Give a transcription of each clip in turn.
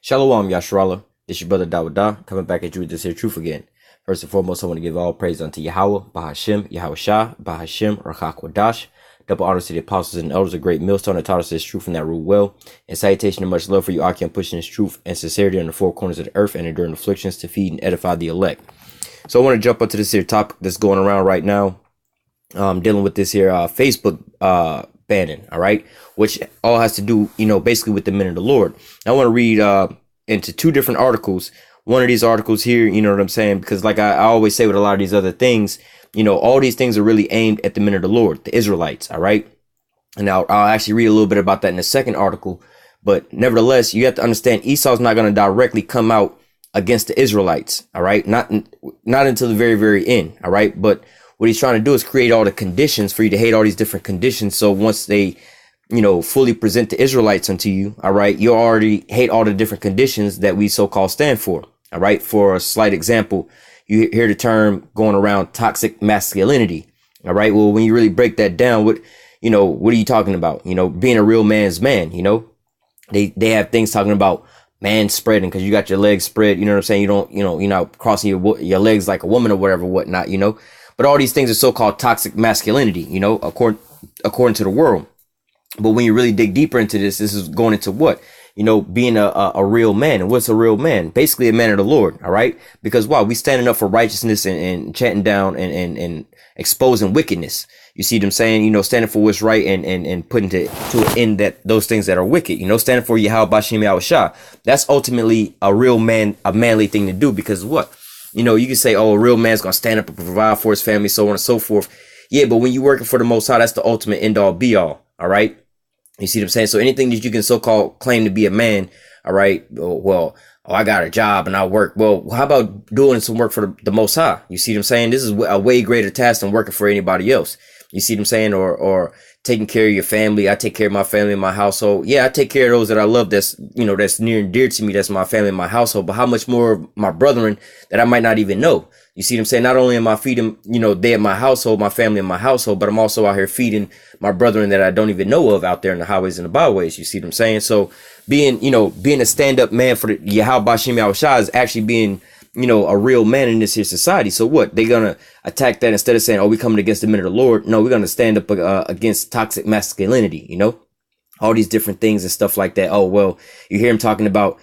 Shalom, Yashrala. This your brother Dawada, coming back at you with this here truth again. First and foremost, I want to give all praise unto Yahweh, Bahashem, Yahweh Shah, Bahashem, Rachak Wadash. Double honors to the apostles and elders, a great millstone that taught us this truth and that rule well. And salutation and much love for you, Aki, on pushing this truth and sincerity on the four corners of the earth and enduring afflictions to feed and edify the elect. So I want to jump onto this here topic that's going around right now, dealing with this here Facebook banning, all right, which all has to do, basically with the men of the Lord. I want to read into two different articles. One of these articles here, you know what I'm saying? Because like I always say with a lot of these other things, all these things are really aimed at the men of the Lord, the Israelites, all right? And I'll actually read a little bit about that in the second article. But nevertheless, you have to understand Esau's not going to directly come out against the Israelites, all right? Not until the very, very end, all right? But what he's trying to do is create all the conditions for you to hate all these different conditions. So once they, fully present the Israelites unto you, all right, you already hate all the different conditions that we so-called stand for, all right? For a slight example, you hear the term going around toxic masculinity, all right? Well, when you really break that down, what are you talking about? Being a real man's man, they have things talking about man spreading because you got your legs spread, you know what I'm saying? You're not crossing your legs like a woman or whatever, whatnot, But all these things are so-called toxic masculinity, according to the world. But when you really dig deeper into this is going into what? Being a real man. And what's a real man? Basically a man of the Lord, all right? Because why? We standing up for righteousness and chanting down and exposing wickedness. You see what I'm saying? Standing for what's right and putting to an end that those things that are wicked, standing for Yahweh Bashem Yahweh Shah. That's ultimately a real man, a manly thing to do because what? You can say, oh, a real man's going to stand up and provide for his family, so on and so forth. Yeah, but when you're working for the Most High, that's the ultimate end all be all. All right. You see what I'm saying? So anything that you can so-called claim to be a man. All right. I got a job and I work. Well, how about doing some work for the Most High? You see what I'm saying? This is a way greater task than working for anybody else. You see what I'm saying? Or taking care of your family. I take care of my family and my household. Yeah, I take care of those that I love. That's near and dear to me. That's my family and my household. But how much more of my brethren that I might not even know? You see what I'm saying? Not only am I feeding, they in my household, my family in my household, but I'm also out here feeding my brethren that I don't even know of out there in the highways and the byways. You see what I'm saying? So being a stand-up man for the Yahweh Bashem Yahweh Shah is actually being, a real man in this here society. So what? They're going to attack that instead of saying, oh, we coming against the men of the Lord. No, we're going to stand up against toxic masculinity, all these different things and stuff like that. Oh, well, you hear him talking about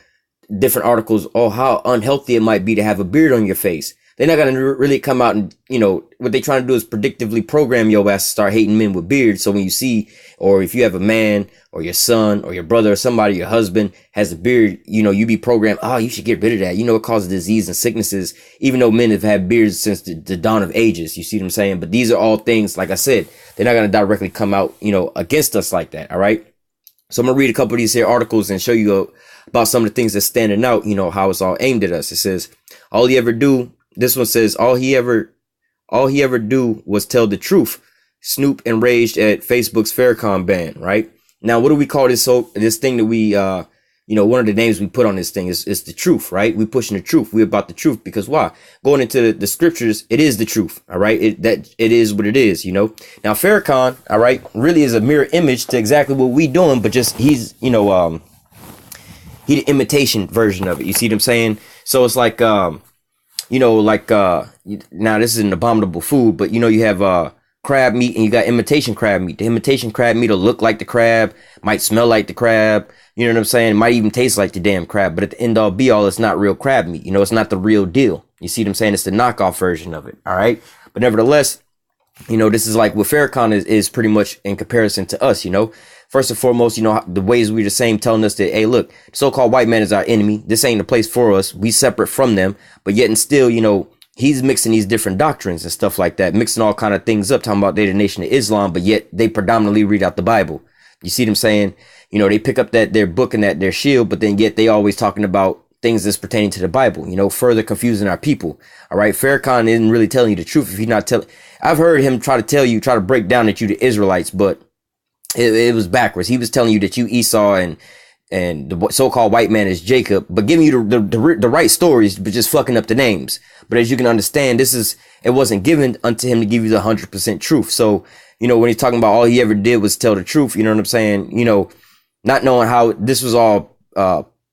different articles. Oh, how unhealthy it might be to have a beard on your face. They're not going to really come out and, what they're trying to do is predictively program your ass to start hating men with beards. So when you see, or if you have a man or your son or your brother or somebody, your husband has a beard, you be programmed. Oh, you should get rid of that. It causes disease and sicknesses, even though men have had beards since the dawn of ages. You see what I'm saying? But these are all things, like I said, they're not going to directly come out, against us like that. All right. So I'm going to read a couple of these here articles and show you about some of the things that's standing out, how it's all aimed at us. It says, all he ever do. This one says, all he ever do was tell the truth. Snoop enraged at Facebook's Farrakhan ban, right? Now, what do we call this? So this thing that we, one of the names we put on this thing is the truth, right? We pushing the truth. We about the truth because why? Going into the scriptures, it is the truth. All right. It is what it is, Now, Farrakhan, all right, really is a mirror image to exactly what we doing, but just he's, he the imitation version of it. You see what I'm saying? So it's like, now this is an abominable food, but you have crab meat and you got imitation crab meat. The imitation crab meat will look like the crab, might smell like the crab, you know what I'm saying? It might even taste like the damn crab, but at the end all be all, it's not real crab meat. It's not the real deal. You see what I'm saying? It's the knockoff version of it. All right. But nevertheless, this is like what Farrakhan is pretty much in comparison to us, First and foremost, the ways we're the same, telling us that, hey, look, the so-called white man is our enemy. This ain't the place for us. We separate from them. But yet and still, he's mixing these different doctrines and stuff like that, mixing all kind of things up, talking about they're the nation of Islam, but yet they predominantly read out the Bible. You see what I'm saying? They pick up their book and their shield, but then yet they always talking about things that's pertaining to the Bible, further confusing our people. All right. Farrakhan isn't really telling you the truth. If he's not telling, I've heard him try to break down that you the Israelites, but it was backwards. He was telling you that you Esau and the so-called white man is Jacob, but giving you the right stories, but just fucking up the names. But as you can understand, it wasn't given unto him to give you the 100% truth. So, when he's talking about all he ever did was tell the truth, you know what I'm saying? Not knowing how this was all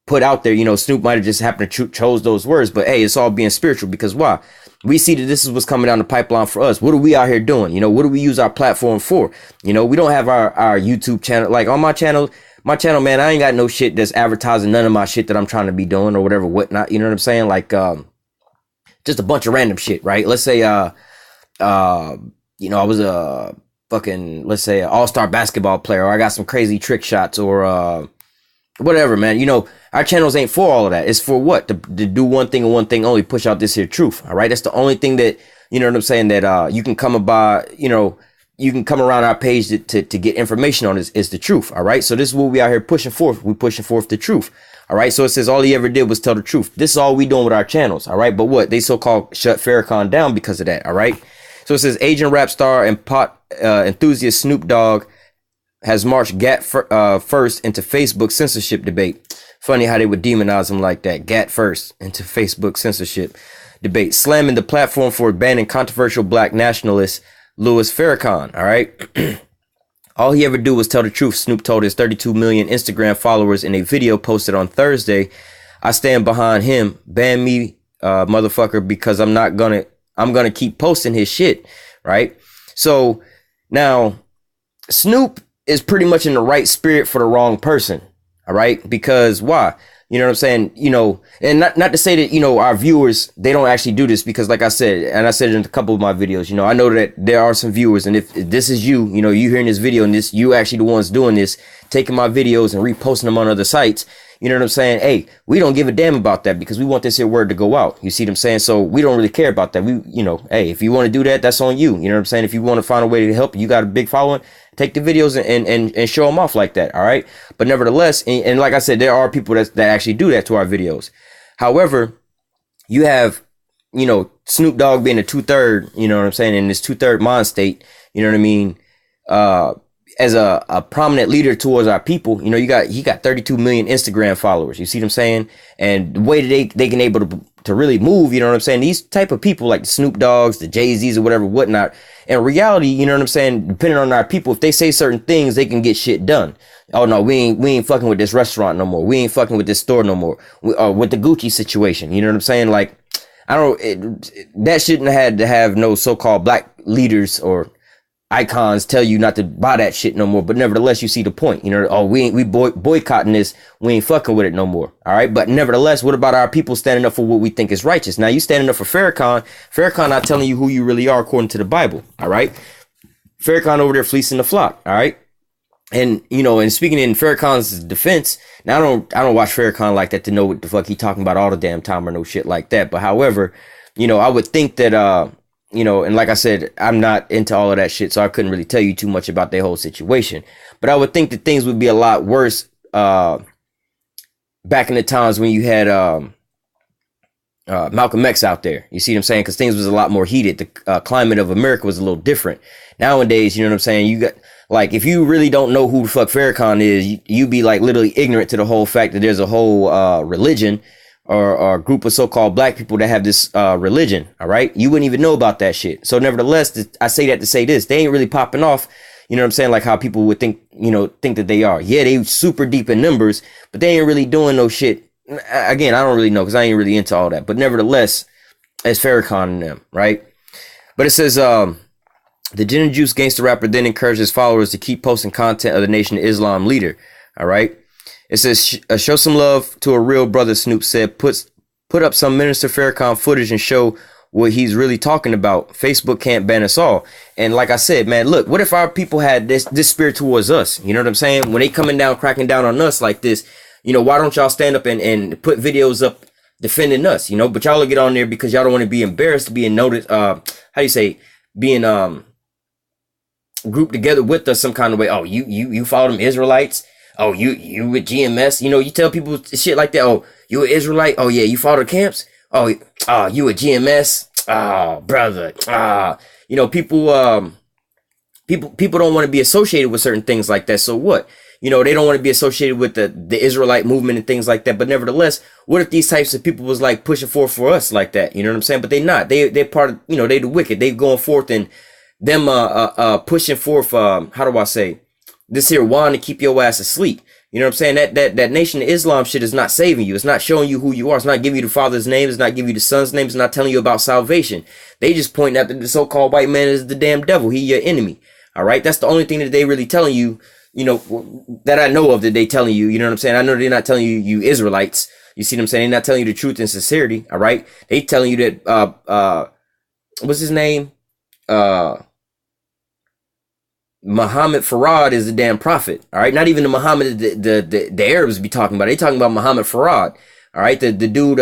put out there. You know, Snoop might have just happened to chose those words, but hey, it's all being spiritual, because why? We see that this is what's coming down the pipeline for us. What are we out here doing? You know, what do we use our platform for? You know, we don't have our YouTube channel. Like on my channel, man, I ain't got no shit that's advertising none of my shit that I'm trying to be doing or whatever, whatnot. You know what I'm saying? Like, just a bunch of random shit, right? Let's say, you know, I was a fucking, let's say, an all-star basketball player, or I got some crazy trick shots, or whatever, man. You know, our channels ain't for all of that. It's for what? To do one thing and one thing only, push out this here truth. All right. That's the only thing that, you know what I'm saying, that you can come about, you know, you can come around our page to get information on is the truth. All right. So this is what we out here pushing forth. We pushing forth the truth. All right. So it says all he ever did was tell the truth. This is all we doing with our channels. All right. But what? They so-called shut Farrakhan down because of that. All right. So it says Asian rap star and pot enthusiast Snoop Dogg has marched Gat first into Facebook censorship debate. Funny how they would demonize him like that. Gat first into Facebook censorship debate, slamming the platform for banning controversial black nationalist Louis Farrakhan. All right. All he ever do was tell the truth, Snoop told his 32 million Instagram followers in a video posted on Thursday. I stand behind him. Ban me, motherfucker, because I'm gonna keep posting his shit. Right. So now Snoop is pretty much in the right spirit for the wrong person. All right. Because why? You know what I'm saying? You know, and not to say that, you know, our viewers, they don't actually do this, because like I said, and I said it in a couple of my videos, you know, I know that there are some viewers, and if this is you, you know, you hearing this video and this, you actually the ones doing this, taking my videos and reposting them on other sites. You know what I'm saying? Hey, we don't give a damn about that, because we want this here word to go out. You see what I'm saying? So we don't really care about that. We, you know, hey, if you want to do that, that's on you. You know what I'm saying? If you want to find a way to help, you got a big following, take the videos and show them off like that. All right. But nevertheless, and like I said, there are people that actually do that to our videos. However, you have, you know, Snoop Dogg being a 2/3, you know what I'm saying, in this 2/3 mind state, you know what I mean? As a prominent leader towards our people, you know, he got 32 million Instagram followers. You see what I'm saying? And the way that they can able to really move, you know what I'm saying? These type of people like the Snoop Dogs, the Jay-Z's or whatever, whatnot. In reality, you know what I'm saying? Depending on our people, if they say certain things, they can get shit done. Oh no, we ain't fucking with this restaurant no more. We ain't fucking with this store no more. With the Gucci situation, you know what I'm saying? Like, that shouldn't have had to have no so-called black leaders or icons tell you not to buy that shit no more. But nevertheless, you see the point. You know, oh, we boycotting this. We ain't fucking with it no more. All right. But nevertheless, what about our people standing up for what we think is righteous? Now you standing up for Farrakhan. Farrakhan not telling you who you really are according to the Bible. All right. Farrakhan over there fleecing the flock. All right. And, you know, and speaking in Farrakhan's defense, now I don't watch Farrakhan like that to know what the fuck he talking about all the damn time or no shit like that. But however, you know, I would think that, you know, and like I said, I'm not into all of that shit, so I couldn't really tell you too much about their whole situation. But I would think that things would be a lot worse back in the times when you had Malcolm X out there. You see what I'm saying? Because things was a lot more heated. The climate of America was a little different. Nowadays, you know what I'm saying? You got, like, if you really don't know who the fuck Farrakhan is, you be like literally ignorant to the whole fact that there's a whole religion or a group of so-called black people that have this religion. All right. You wouldn't even know about that shit. So nevertheless, I say that to say this, they ain't really popping off. You know what I'm saying? Like how people would think that they are. Yeah, they super deep in numbers, but they ain't really doing no shit. Again, I don't really know because I ain't really into all that. But nevertheless, it's Farrakhan and them, right? But it says, the Gin and Juice gangster rapper then encouraged his followers to keep posting content of the Nation of Islam leader. All right. It says, show some love to a real brother, Snoop said. Put up some Minister Farrakhan footage and show what he's really talking about. Facebook can't ban us all. And like I said, man, look, what if our people had this spirit towards us? You know what I'm saying? When they coming down, cracking down on us like this, you know, why don't y'all stand up and put videos up defending us, you know? But y'all will get on there because y'all don't want to be embarrassed, being noticed, being grouped together with us some kind of way. Oh, you follow them Israelites? Oh, you with GMS? You know, you tell people shit like that. Oh, you an Israelite? Oh yeah, you follow the camps? Oh, you a GMS? Oh, brother. You know, people don't want to be associated with certain things like that. So what? You know, they don't want to be associated with the Israelite movement and things like that. But nevertheless, what if these types of people was like pushing forth for us like that? You know what I'm saying? But they not. They're part of, you know, they the wicked. They going forth and them pushing forth, how do I say, this here wand to keep your ass asleep. You know what I'm saying? That Nation of Islam shit is not saving you. It's not showing you who you are. It's not giving you the Father's name. It's not giving you the Son's name. It's not telling you about salvation. They just point out that the so-called white man is the damn devil. He your enemy. All right? That's the only thing that they really telling you, you know, that I know of that they telling you. You know what I'm saying? I know they're not telling you Israelites. You see what I'm saying? They're not telling you the truth and sincerity. All right? They telling you that, what's his name? Muhammad Farad is the damn prophet. All right, not even the Muhammad the Arabs be talking about. They talking about Muhammad Farad. All right, the dude,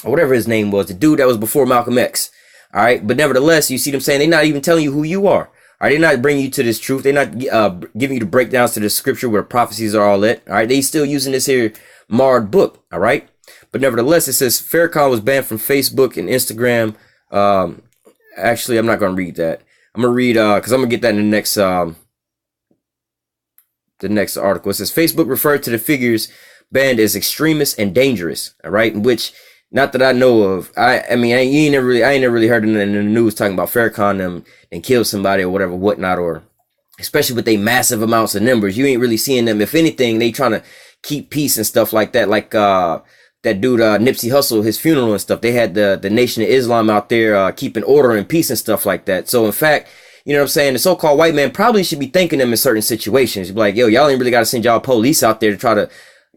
whatever his name was, the dude that was before Malcolm X. All right, but nevertheless, you see them saying they're not even telling you who you are. All right, they're not bringing you to this truth. They're not giving you the breakdowns to the scripture where the prophecies are all at. All right, they still using this here marred book. All right, but nevertheless, it says Farrakhan was banned from Facebook and Instagram. Actually, I'm not gonna read that. I'm gonna read because I'm gonna get that in the next article. It says Facebook referred to the figures banned as extremists and dangerous. All right, which not that I know of. I mean, I ain't never really heard in the news talking about Farrakhan them and kill somebody or whatever, whatnot, or especially with they massive amounts of numbers. You ain't really seeing them. If anything, they trying to keep peace and stuff like that. Like that dude Nipsey Hussle, his funeral and stuff, they had the Nation of Islam out there keeping order and peace and stuff like that. So in fact, you know what I'm saying, the so-called white man probably should be thanking them in certain situations. Be like, yo, y'all ain't really got to send y'all police out there to try to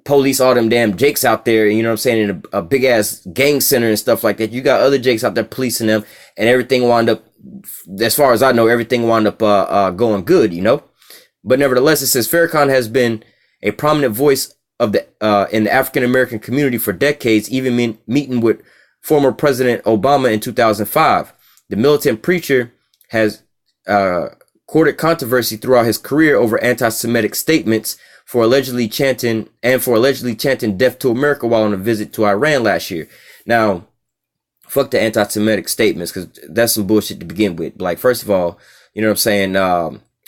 police all them damn jakes out there, you know what I'm saying, in a big ass gang center and stuff like that. You got other jakes out there policing them, and everything wound up, as far as I know, everything wound up going good, you know. But nevertheless, it says Farrakhan has been a prominent voice of the in the African American community for decades, even meeting with former President Obama in 2005. The militant preacher has courted controversy throughout his career over anti-Semitic statements for allegedly chanting death to America while on a visit to Iran last year. Now, fuck the anti-Semitic statements, because that's some bullshit to begin with. Like, first of all, you know what I'm saying?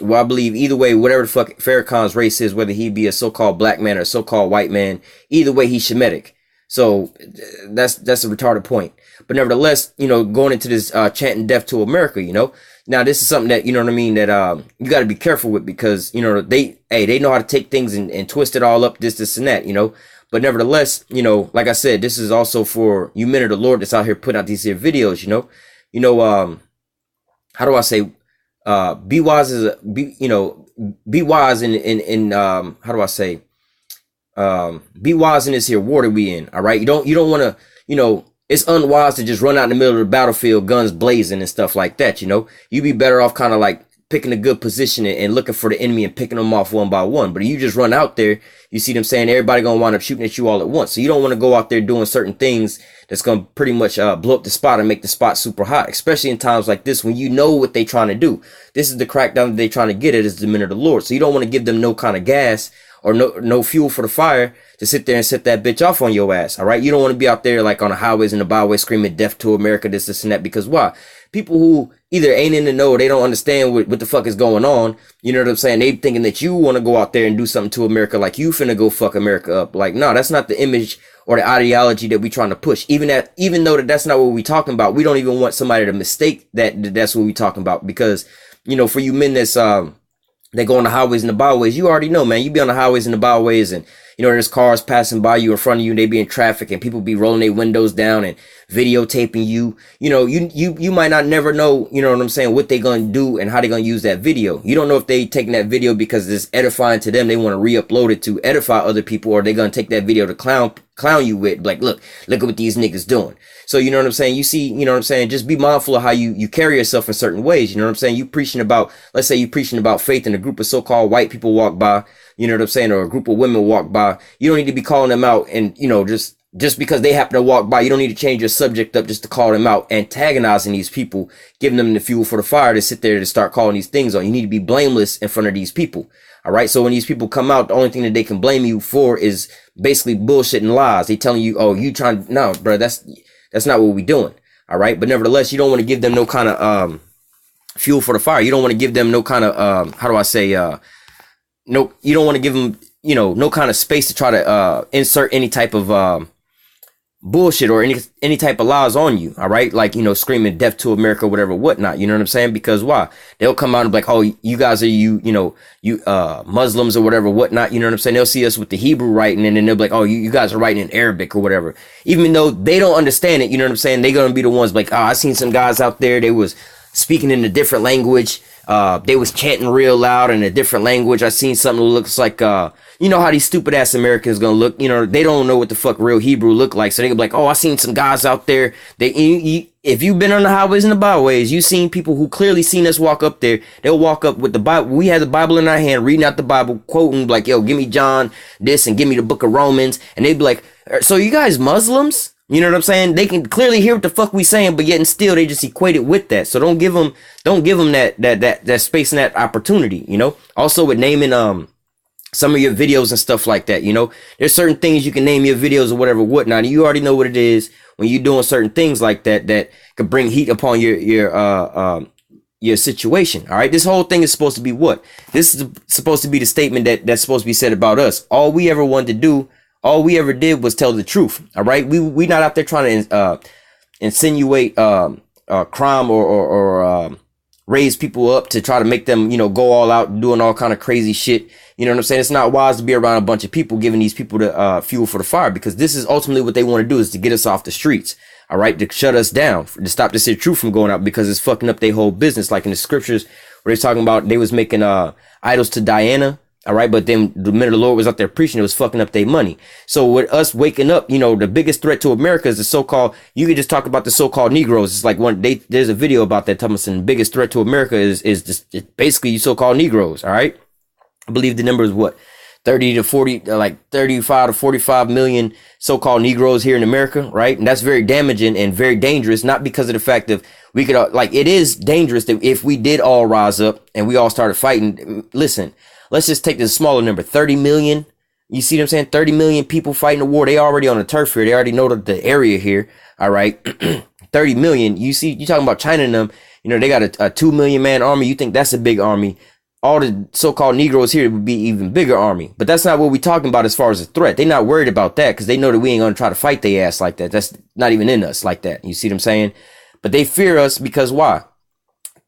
Well, I believe either way, whatever the fuck Farrakhan's race is, whether he be a so-called black man or a so-called white man, either way, he's Shemitic. So that's a retarded point. But nevertheless, you know, going into this chanting death to America, you know, now this is something that, you know what I mean, that you got to be careful with, because, you know, they know how to take things and twist it all up, this and that, you know. But nevertheless, you know, like I said, this is also for you men of the Lord that's out here putting out these here videos, you know, how do I say, be wise be wise in how do I say, be wise in this here water we in. All right. You don't want to, you know, it's unwise to just run out in the middle of the battlefield, guns blazing and stuff like that. You know, you'd be better off kind of like picking a good position and looking for the enemy and picking them off one by one. But if you just run out there, you see them saying everybody going to wind up shooting at you all at once. So you don't want to go out there doing certain things that's going to pretty much blow up the spot and make the spot super hot, especially in times like this when you know what they trying to do. This is the crackdown that they trying to get at, is the men of the Lord. So you don't want to give them no kind of gas or no fuel for the fire to sit there and set that bitch off on your ass. All right. You don't want to be out there like on the highways and the byways screaming death to America, this and that, because why? People who either ain't in the know or they don't understand what the fuck is going on. You know what I'm saying? They thinking that you want to go out there and do something to America, like you finna go fuck America up. Like, no, that's not the image or the ideology that we trying to push. Even though that's not what we talking about, we don't even want somebody to mistake that's what we talking about. Because, you know, for you men that's they go on the highways and the byways, you already know, man. You be on the highways and the byways, and you know there's cars passing by you in front of you, and they be in traffic, and people be rolling their windows down and videotaping you. You know, you might not never know, you know what I'm saying, what they gonna do and how they gonna use that video. You don't know if they taking that video because it's edifying to them, they want to re-upload it to edify other people, or they gonna take that video to clown you with, like, look at what these niggas doing. So, you know what I'm saying? You see, you know what I'm saying? Just be mindful of how you carry yourself in certain ways. You know what I'm saying? You preaching about, let's say you preaching about faith, and a group of so-called white people walk by, you know what I'm saying? Or a group of women walk by. You don't need to be calling them out, and, you know, just because they happen to walk by, you don't need to change your subject up just to call them out, antagonizing these people, giving them the fuel for the fire to sit there to start calling these things on. You need to be blameless in front of these people. All right. So when these people come out, the only thing that they can blame you for is basically bullshit and lies. They telling you, oh, you trying, no, bro, that's not what we doing. All right. But nevertheless, you don't want to give them no kind of, fuel for the fire. You don't want to give them no kind of, how do I say, no, you don't want to give them, you know, no kind of space to try to, insert any type of, bullshit or any type of lies on you. All right. Like, you know, screaming death to America, whatever, whatnot. You know what I'm saying? Because why? They'll come out and be like, oh, you guys are you Muslims or whatever, whatnot. You know what I'm saying? They'll see us with the Hebrew writing and then they'll be like, oh, you guys are writing in Arabic or whatever. Even though they don't understand it, you know what I'm saying? They're going to be the ones like, oh, I seen some guys out there. They was speaking in a different language. They was chanting real loud in a different language. I seen something that looks like, you know how these stupid ass Americans gonna look, you know, they don't know what the fuck real Hebrew look like. So they gonna be like, oh, I seen some guys out there. If you've been on the highways and the byways, you seen people who clearly seen us walk up there. They'll walk up with the Bible. We had the Bible in our hand, reading out the Bible, quoting like, yo, give me John this and give me the book of Romans. And they'd be like, so you guys Muslims? You know what I'm saying? They can clearly hear what the fuck we saying, but yet and still they just equate it with that. So don't give them that space and that opportunity, you know? Also with naming, some of your videos and stuff like that, you know, there's certain things you can name your videos or whatever, whatnot. And you already know what it is when you're doing certain things like that, that could bring heat upon your situation. All right. This whole thing is supposed to be what? This is supposed to be the statement that's supposed to be said about us. All we ever wanted to do, all we ever did was tell the truth. All right. We not out there trying to, insinuate, crime or raise people up to try to make them, you know, go all out doing all kind of crazy shit. You know what I'm saying? It's not wise to be around a bunch of people giving these people the fuel for the fire, because this is ultimately what they want to do, is to get us off the streets. All right. To shut us down, to stop this here truth from going out, because it's fucking up their whole business. Like in the scriptures where they're talking about they was making idols to Diana. All right. But then the minute the Lord was out there preaching, it was fucking up their money. So with us waking up, you know, the biggest threat to America is the so-called, you could just talk about the so-called Negroes. It's like there's a video about that. Thomason, the biggest threat to America is just basically you so-called Negroes. All right. I believe the number is what? 30 to 40, like 35 to 45 million so-called Negroes here in America. Right. And that's very damaging and very dangerous, not because of the fact that we could it is dangerous that if we did all rise up and we all started fighting. Listen, let's just take this smaller number, 30 million. You see what I'm saying? 30 million people fighting a war. They already on the turf here. They already know the area here. All right. 30 million. You talking about China and them, you know, they got a 2 million man army. You think that's a big army? All the so-called Negroes here would be even bigger army. But that's not what we're talking about as far as a threat. They're not worried about that because they know that we ain't going to try to fight their ass like that. That's not even in us like that. You see what I'm saying? But they fear us because why?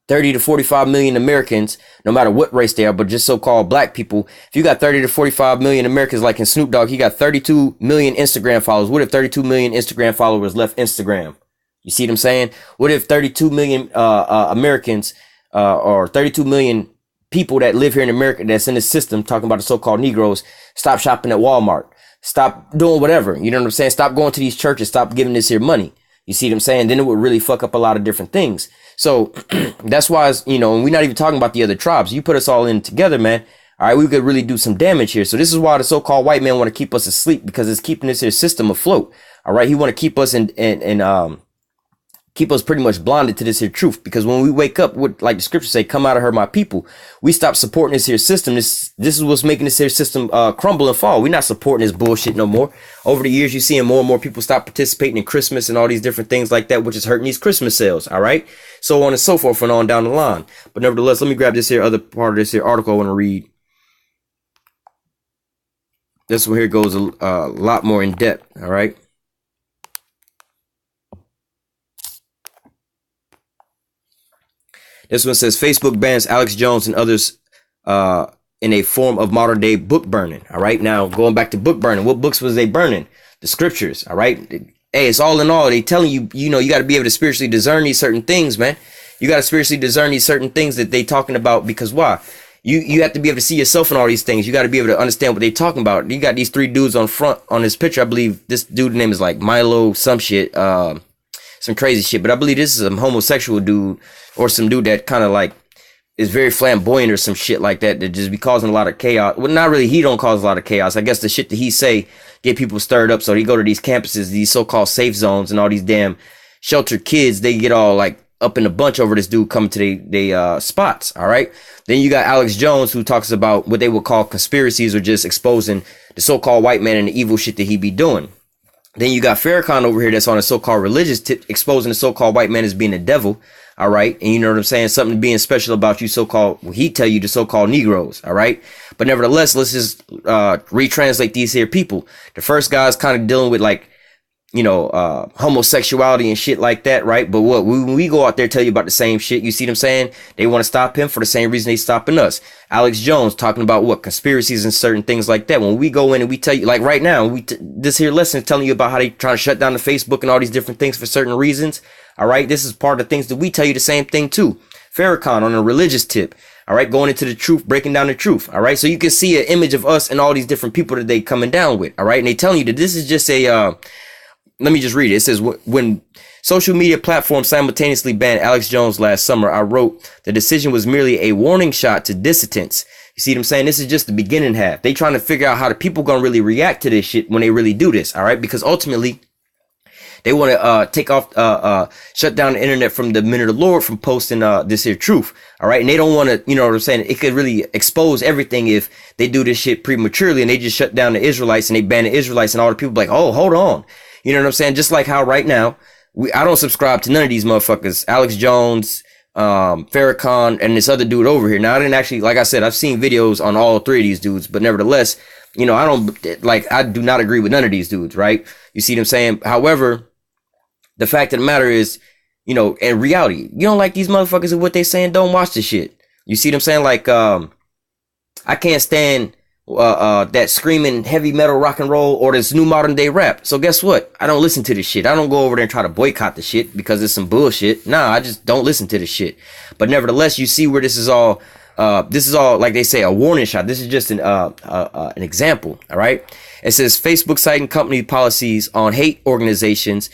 30 to 45 million Americans, no matter what race they are, but just so-called black people. If you got 30 to 45 million Americans, like in Snoop Dogg, he got 32 million Instagram followers. What if 32 million Instagram followers left Instagram? You see what I'm saying? What if 32 million Americans or 32 million people that live here in America that's in the system, talking about the so-called Negroes, stop shopping at Walmart, stop doing whatever, you know what I'm saying? Stop going to these churches, stop giving this here money. You see what I'm saying? Then it would really fuck up a lot of different things. So that's why, you know, and we're not even talking about the other tribes. You put us all in together, man. All right, we could really do some damage here. So this is why the so-called white man want to keep us asleep, because it's keeping this here system afloat. All right, he want to keep us keep us pretty much blinded to this here truth, because when we wake up, what like the scriptures say, come out of her, my people, we stop supporting this here system. This is what's making this here system crumble and fall. We're not supporting this bullshit no more. Over the years, you're seeing more and more people stop participating in Christmas and all these different things like that, which is hurting these Christmas sales. All right, so on and so forth and on down the line. But nevertheless, let me grab this here other part of this here article I want to read. This one here goes a lot more in depth. All right. This one says Facebook bans Alex Jones and others in a form of modern day book burning. All right. Now, going back to book burning, what books was they burning? The scriptures. All right. Hey, it's all in all. They telling you, you know, you got to be able to spiritually discern these certain things, man. You got to spiritually discern these certain things that they talking about, because why? You have to be able to see yourself in all these things. You got to be able to understand what they talking about. You got these three dudes on front on this picture. I believe this dude's name is like Milo, some shit, some crazy shit. But I believe this is a homosexual dude, or some dude that kind of like is very flamboyant or some shit like that just be causing a lot of chaos. Well, not really. He don't cause a lot of chaos. I guess the shit that he say get people stirred up. So he go to these campuses, these so-called safe zones, and all these damn sheltered kids, they get all like up in a bunch over this dude coming to they spots. All right. Then you got Alex Jones, who talks about what they would call conspiracies, or just exposing the so-called white man and the evil shit that he be doing. Then you got Farrakhan over here that's on a so-called religious tip, exposing the so-called white man as being a devil. All right. And you know what I'm saying? Something being special about you so-called, well, he tell you the so-called Negroes. All right. But nevertheless, let's just retranslate these here people. The first guy is kind of dealing with like homosexuality and shit like that, right? But when we go out there tell you about the same shit, you see what I'm saying? They want to stop him for the same reason they stopping us. Alex Jones talking about conspiracies and certain things like that. When we go in and we tell you, like right now, this here lesson is telling you about how they trying to shut down the Facebook and all these different things for certain reasons. All right, this is part of the things that we tell you the same thing too. Farrakhan on a religious tip. All right, going into the truth, breaking down the truth. All right, so you can see an image of us and all these different people that they coming down with. All right, and they telling you that this is just a let me just read it. It says, when social media platforms simultaneously banned Alex Jones last summer, I wrote, the decision was merely a warning shot to dissidents. You see what I'm saying? This is just the beginning half. They trying to figure out how the people going to really react to this shit when they really do this. All right. Because ultimately they want to shut down the internet from the men of the Lord from posting this here truth. All right. And they don't want to, you know what I'm saying? It could really expose everything if they do this shit prematurely and they just shut down the Israelites and they ban the Israelites and all the people like, oh, hold on. You know what I'm saying? Just like how right now, I don't subscribe to none of these motherfuckers. Alex Jones, Farrakhan, and this other dude over here. Now, I didn't actually, like I said, I've seen videos on all three of these dudes, but nevertheless, I do not agree with none of these dudes, right? You see what I'm saying? However, the fact of the matter is, in reality, you don't like these motherfuckers and what they saying, don't watch the shit. You see what I'm saying? Like, I can't stand that screaming heavy metal rock and roll or this new modern day rap. So guess what? I don't listen to this shit. I don't go over there and try to boycott the shit because it's some bullshit. Nah, I just don't listen to this shit. But nevertheless, you see where this is all, like they say, a warning shot. This is just an example. All right. It says Facebook citing company policies on hate organizations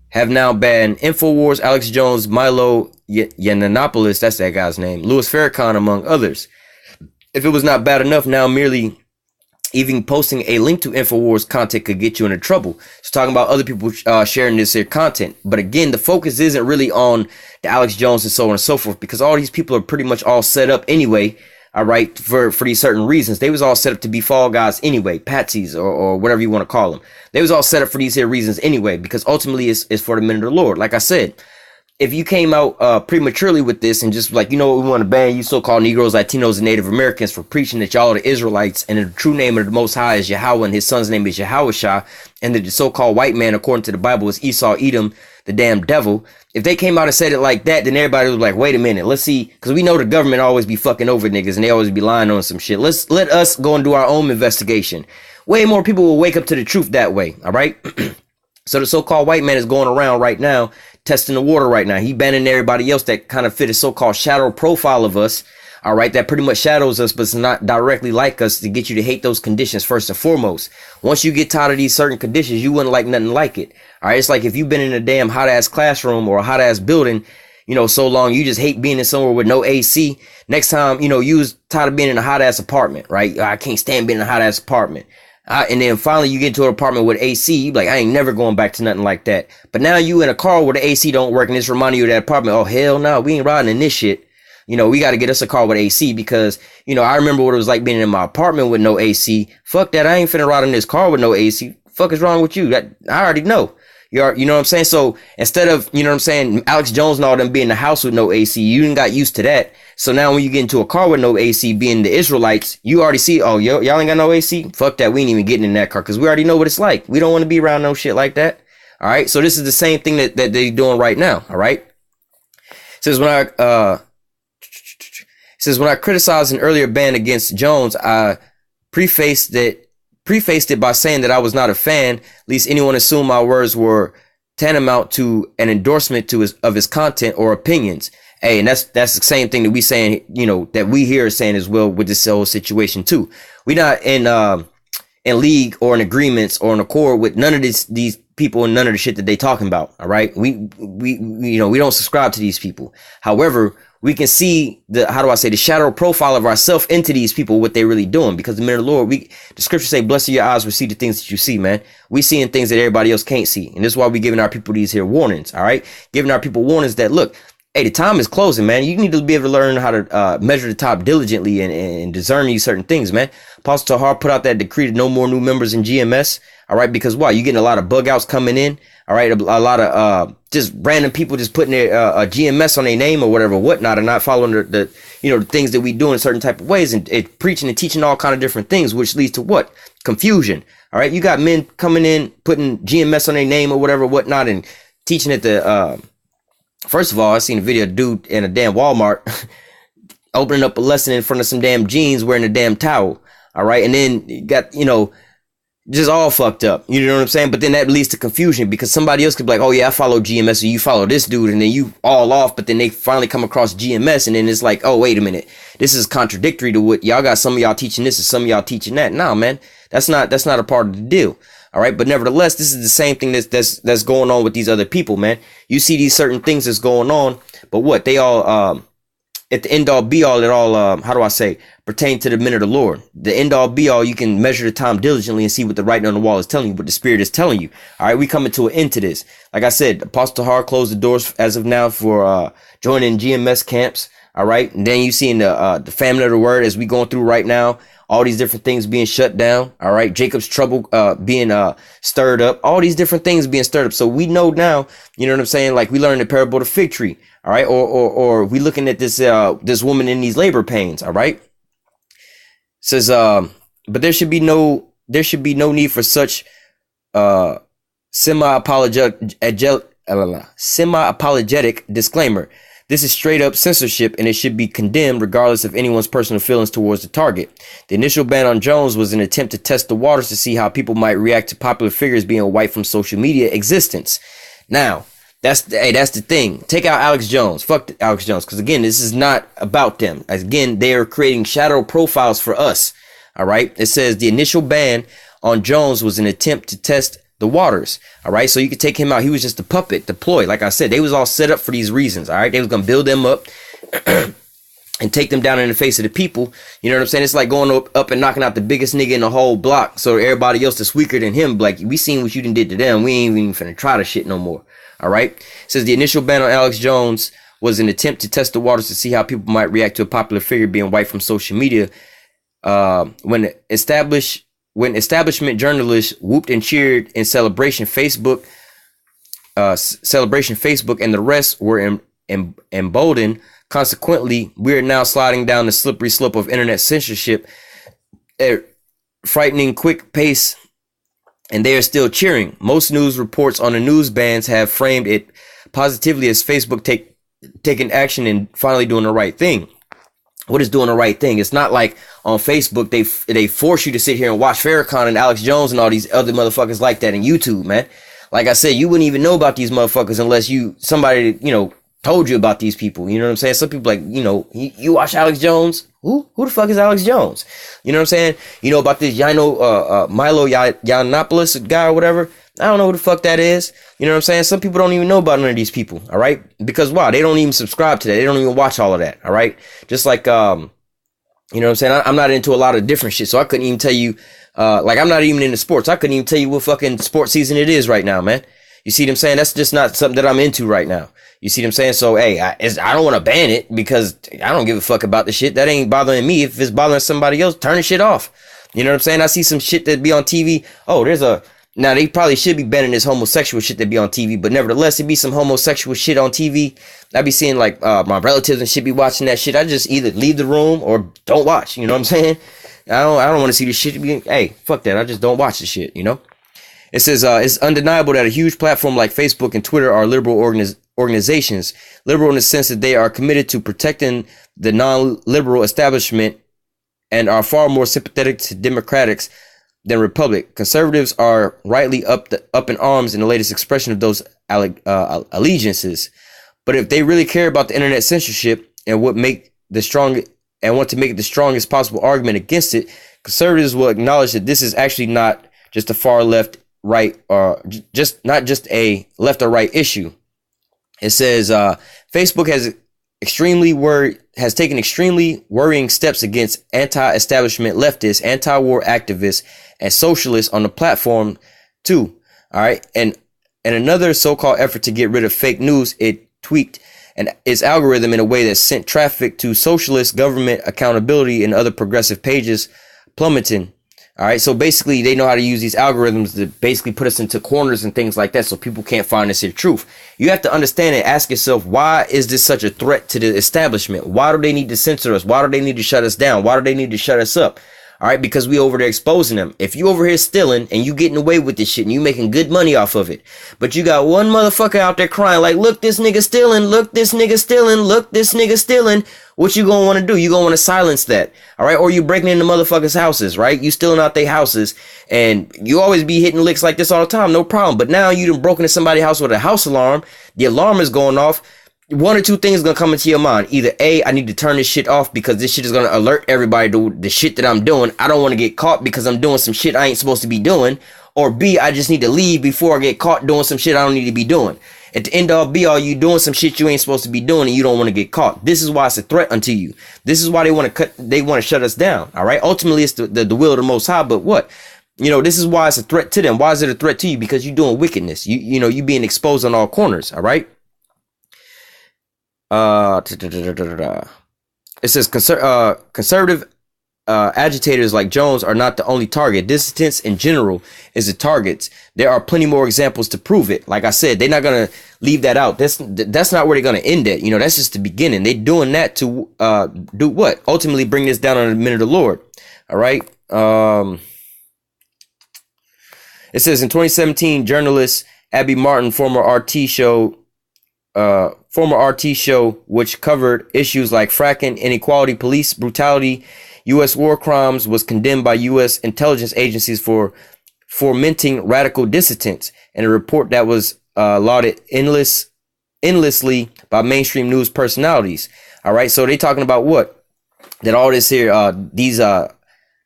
have now banned InfoWars, Alex Jones, Milo Yiannopoulos, that's that guy's name, Louis Farrakhan, among others. If it was not bad enough, now merely even posting a link to InfoWars content could get you into trouble. It's talking about other people sharing this here content. But again, the focus isn't really on the Alex Jones and so on and so forth, because all these people are pretty much all set up anyway. All right, for these certain reasons. They was all set up to be fall guys anyway, patsies or whatever you want to call them. They was all set up for these here reasons anyway, because ultimately it's for the men of the Lord. Like I said, if you came out prematurely with this and just like, we want to ban you so-called Negroes, Latinos, and Native Americans for preaching that y'all are the Israelites and the true name of the Most High is Yahweh and his son's name is Yahushua, and that the so-called white man, according to the Bible, is Esau, Edom, the damn devil. If they came out and said it like that, then everybody was like, wait a minute, let's see, because we know the government always be fucking over niggas and they always be lying on some shit. Let us go and do our own investigation. Way more people will wake up to the truth that way, all right? So the so-called white man is going around right now, testing the water right now. He banning everybody else that kind of fit a so-called shadow profile of us, all right, that pretty much shadows us, but it's not directly like us, to get you to hate those conditions first and foremost. Once you get tired of these certain conditions, you wouldn't like nothing like it. All right, it's like if you've been in a damn hot-ass classroom or a hot-ass building, so long, you just hate being in somewhere with no AC. Next time, you was tired of being in a hot-ass apartment, right? I can't stand being in a hot-ass apartment. And then finally you get into an apartment with AC, you be like, I ain't never going back to nothing like that. But now you in a car where the AC don't work and it's reminding you of that apartment. Oh, hell no, we ain't riding in this shit. We got to get us a car with AC because, I remember what it was like being in my apartment with no AC. Fuck that. I ain't finna ride in this car with no AC. Fuck is wrong with you? That I already know. You know what I'm saying? So instead of, Alex Jones and all them being in the house with no AC, you didn't got used to that. So now when you get into a car with no AC, being the Israelites, you already see, oh, y'all ain't got no AC? Fuck that. We ain't even getting in that car because we already know what it's like. We don't want to be around no shit like that. All right. So this is the same thing that they're doing right now. All right. Says when I criticized an earlier ban against Jones, I prefaced it by saying that I was not a fan, lest anyone assume my words were tantamount to an endorsement of his content or opinions. Hey, and that's the same thing that we saying, that we here are saying as well with this whole situation too. We not in league or in agreements or in accord with none of these people and none of the shit that they talking about. All right. We don't subscribe to these people. However, we can see the shadow profile of ourselves into these people, what they really doing, because the men of the Lord, the scriptures say, blessed are your eyes will see the things that you see, man. We seeing things that everybody else can't see. And this is why we giving our people these here warnings. All right. Giving our people warnings that, look, hey, the time is closing, man. You need to be able to learn how to measure the time diligently and discern these certain things, man. Apostle Tahar put out that decree to no more new members in GMS. All right. Because why? You're getting a lot of bug outs coming in. All right. A lot of just random people just putting their GMS on their name or whatnot, and not following the things that we do in certain type of ways and preaching and teaching all kind of different things, which leads to what? confusion. All right. You got men coming in, putting GMS on their name or whatever, whatnot, and teaching it to, first of all, I seen a video of a dude in a damn Walmart opening up a lesson in front of some damn jeans wearing a damn towel. All right. And then you got, just all fucked up. You know what I'm saying? But then that leads to confusion because somebody else could be like, oh yeah, I follow GMS, or you follow this dude, and then you all off, but then they finally come across GMS, and then it's like, oh, wait a minute. This is contradictory to what y'all got. Some of y'all teaching this and some of y'all teaching that. Nah, man, that's not a part of the deal. All right. But nevertheless, this is the same thing that's going on with these other people, man. You see these certain things that's going on, but what they all, at the end all be all, it all, how do I say, pertain to the men of the Lord. The end all be all, you can measure the time diligently and see what the writing on the wall is telling you, what the Spirit is telling you. All right, we coming to an end to this. Like I said, Apostle Tahar closed the doors as of now for joining GMS camps. All right, and then you seeing the famine of the word as we going through right now. All these different things being shut down. All right, Jacob's trouble being stirred up. All these different things being stirred up. So we know now. You know what I'm saying? Like we learned the parable of the fig tree. All right, or we looking at this this woman in these labor pains. All right, says but there should be no need for such semi-apologetic disclaimer. This is straight up censorship, and it should be condemned regardless of anyone's personal feelings towards the target. The initial ban on Jones was an attempt to test the waters to see how people might react to popular figures being wiped from social media existence. Now, that's the thing. Take out Alex Jones. Fuck Alex Jones, because again, this is not about them. Again, they are creating shadow profiles for us. All right. It says the initial ban on Jones was an attempt to test the waters. All right. So you could take him out. He was just a puppet, deployed. Like I said, they was all set up for these reasons. All right. They was going to build them up and take them down in the face of the people. You know what I'm saying? It's like going up and knocking out the biggest nigga in the whole block. So everybody else that's weaker than him, like, we seen what you done did to them. We ain't even finna try the shit no more. All right. It says the initial ban on Alex Jones was an attempt to test the waters to see how people might react to a popular figure being wiped from social media. When establishment journalists whooped and cheered in celebration, Facebook and the rest were emboldened. Consequently, we are now sliding down the slippery slope of internet censorship at frightening quick pace, and they are still cheering. Most news reports on the news bans have framed it positively as Facebook taking action and finally doing the right thing. What is doing the right thing? It's not like on Facebook they force you to sit here and watch Farrakhan and Alex Jones and all these other motherfuckers like that in YouTube, man. Like I said, you wouldn't even know about these motherfuckers unless somebody told you about these people. You know what I'm saying? Some people like, you watch Alex Jones? Who the fuck is Alex Jones? You know what I'm saying? You know about this Milo Yiannopoulos guy or whatever? I don't know who the fuck that is. You know what I'm saying? Some people don't even know about none of these people. All right. Because why? They don't even subscribe to that. They don't even watch all of that. All right. Just like, you know what I'm saying? I'm not into a lot of different shit. So I couldn't even tell you, like, I'm not even into sports. I couldn't even tell you what fucking sports season it is right now, man. You see what I'm saying? That's just not something that I'm into right now. You see what I'm saying? So, hey, I don't want to ban it because I don't give a fuck about the shit. That ain't bothering me. If it's bothering somebody else, turn the shit off. You know what I'm saying? I see some shit that be on TV. Oh, now they probably should be banning this homosexual shit that be on TV, but nevertheless, it be some homosexual shit on TV. I be seeing like my relatives and shit be watching that shit. I just either leave the room or don't watch. You know what I'm saying? I don't want to see this shit. Hey, fuck that. I just don't watch the shit. It says it's undeniable that a huge platform like Facebook and Twitter are liberal organizations. Liberal in the sense that they are committed to protecting the non-liberal establishment and are far more sympathetic to Democrats than Republic. Conservatives are rightly up in arms in the latest expression of those allegiances. But if they really care about the internet censorship and want to make the strongest possible argument against it, conservatives will acknowledge that this is actually not just a far left, right, or not just a left or right issue. It says Facebook has taken extremely worrying steps against anti-establishment leftists, anti-war activists, and socialists on the platform too. All right. And another so-called effort to get rid of fake news, it tweaked its algorithm in a way that sent traffic to socialist government accountability and other progressive pages plummeting. All right. So basically they know how to use these algorithms to basically put us into corners and things like that. So people can't find us in truth. You have to understand and ask yourself, why is this such a threat to the establishment? Why do they need to censor us? Why do they need to shut us down? Why do they need to shut us up? All right, because we over there exposing them. If you over here stealing and you getting away with this shit and you making good money off of it, but you got one motherfucker out there crying like, look, this nigga stealing, look, this nigga stealing, look, this nigga stealing. What you gonna want to do? You gonna want to silence that. All right, or you breaking into motherfuckers' houses, right? You stealing out their houses, and you always be hitting licks like this all the time, no problem. But now you done broken into somebody's house with a house alarm. The alarm is going off. One or two things gonna come into your mind. Either A, I need to turn this shit off because this shit is gonna alert everybody to the shit that I'm doing. I don't want to get caught because I'm doing some shit I ain't supposed to be doing. Or B, I just need to leave before I get caught doing some shit I don't need to be doing. At the end all be all, you doing some shit you ain't supposed to be doing and you don't want to get caught. This is why it's a threat unto you. This is why they want to shut us down. All right. Ultimately, it's the will of the Most High. But what? You know, this is why it's a threat to them. Why is it a threat to you? Because you're doing wickedness. You know, you being exposed on all corners. All right. It says conservative agitators like Jones are not the only target. Dissidents in general is the targets. There are plenty more examples to prove it. Like I said, they're not gonna leave that out. That's not where they're gonna end it. You know, that's just the beginning. They're doing that to do what? Ultimately bring this down on the men of the Lord. All right. It says in 2017, journalist Abby Martin, former RT show, which covered issues like fracking, inequality, police brutality, U.S. war crimes, was condemned by U.S. intelligence agencies for fomenting radical dissidents in a report that was lauded endlessly by mainstream news personalities. All right, so they talking about what? That all this here, these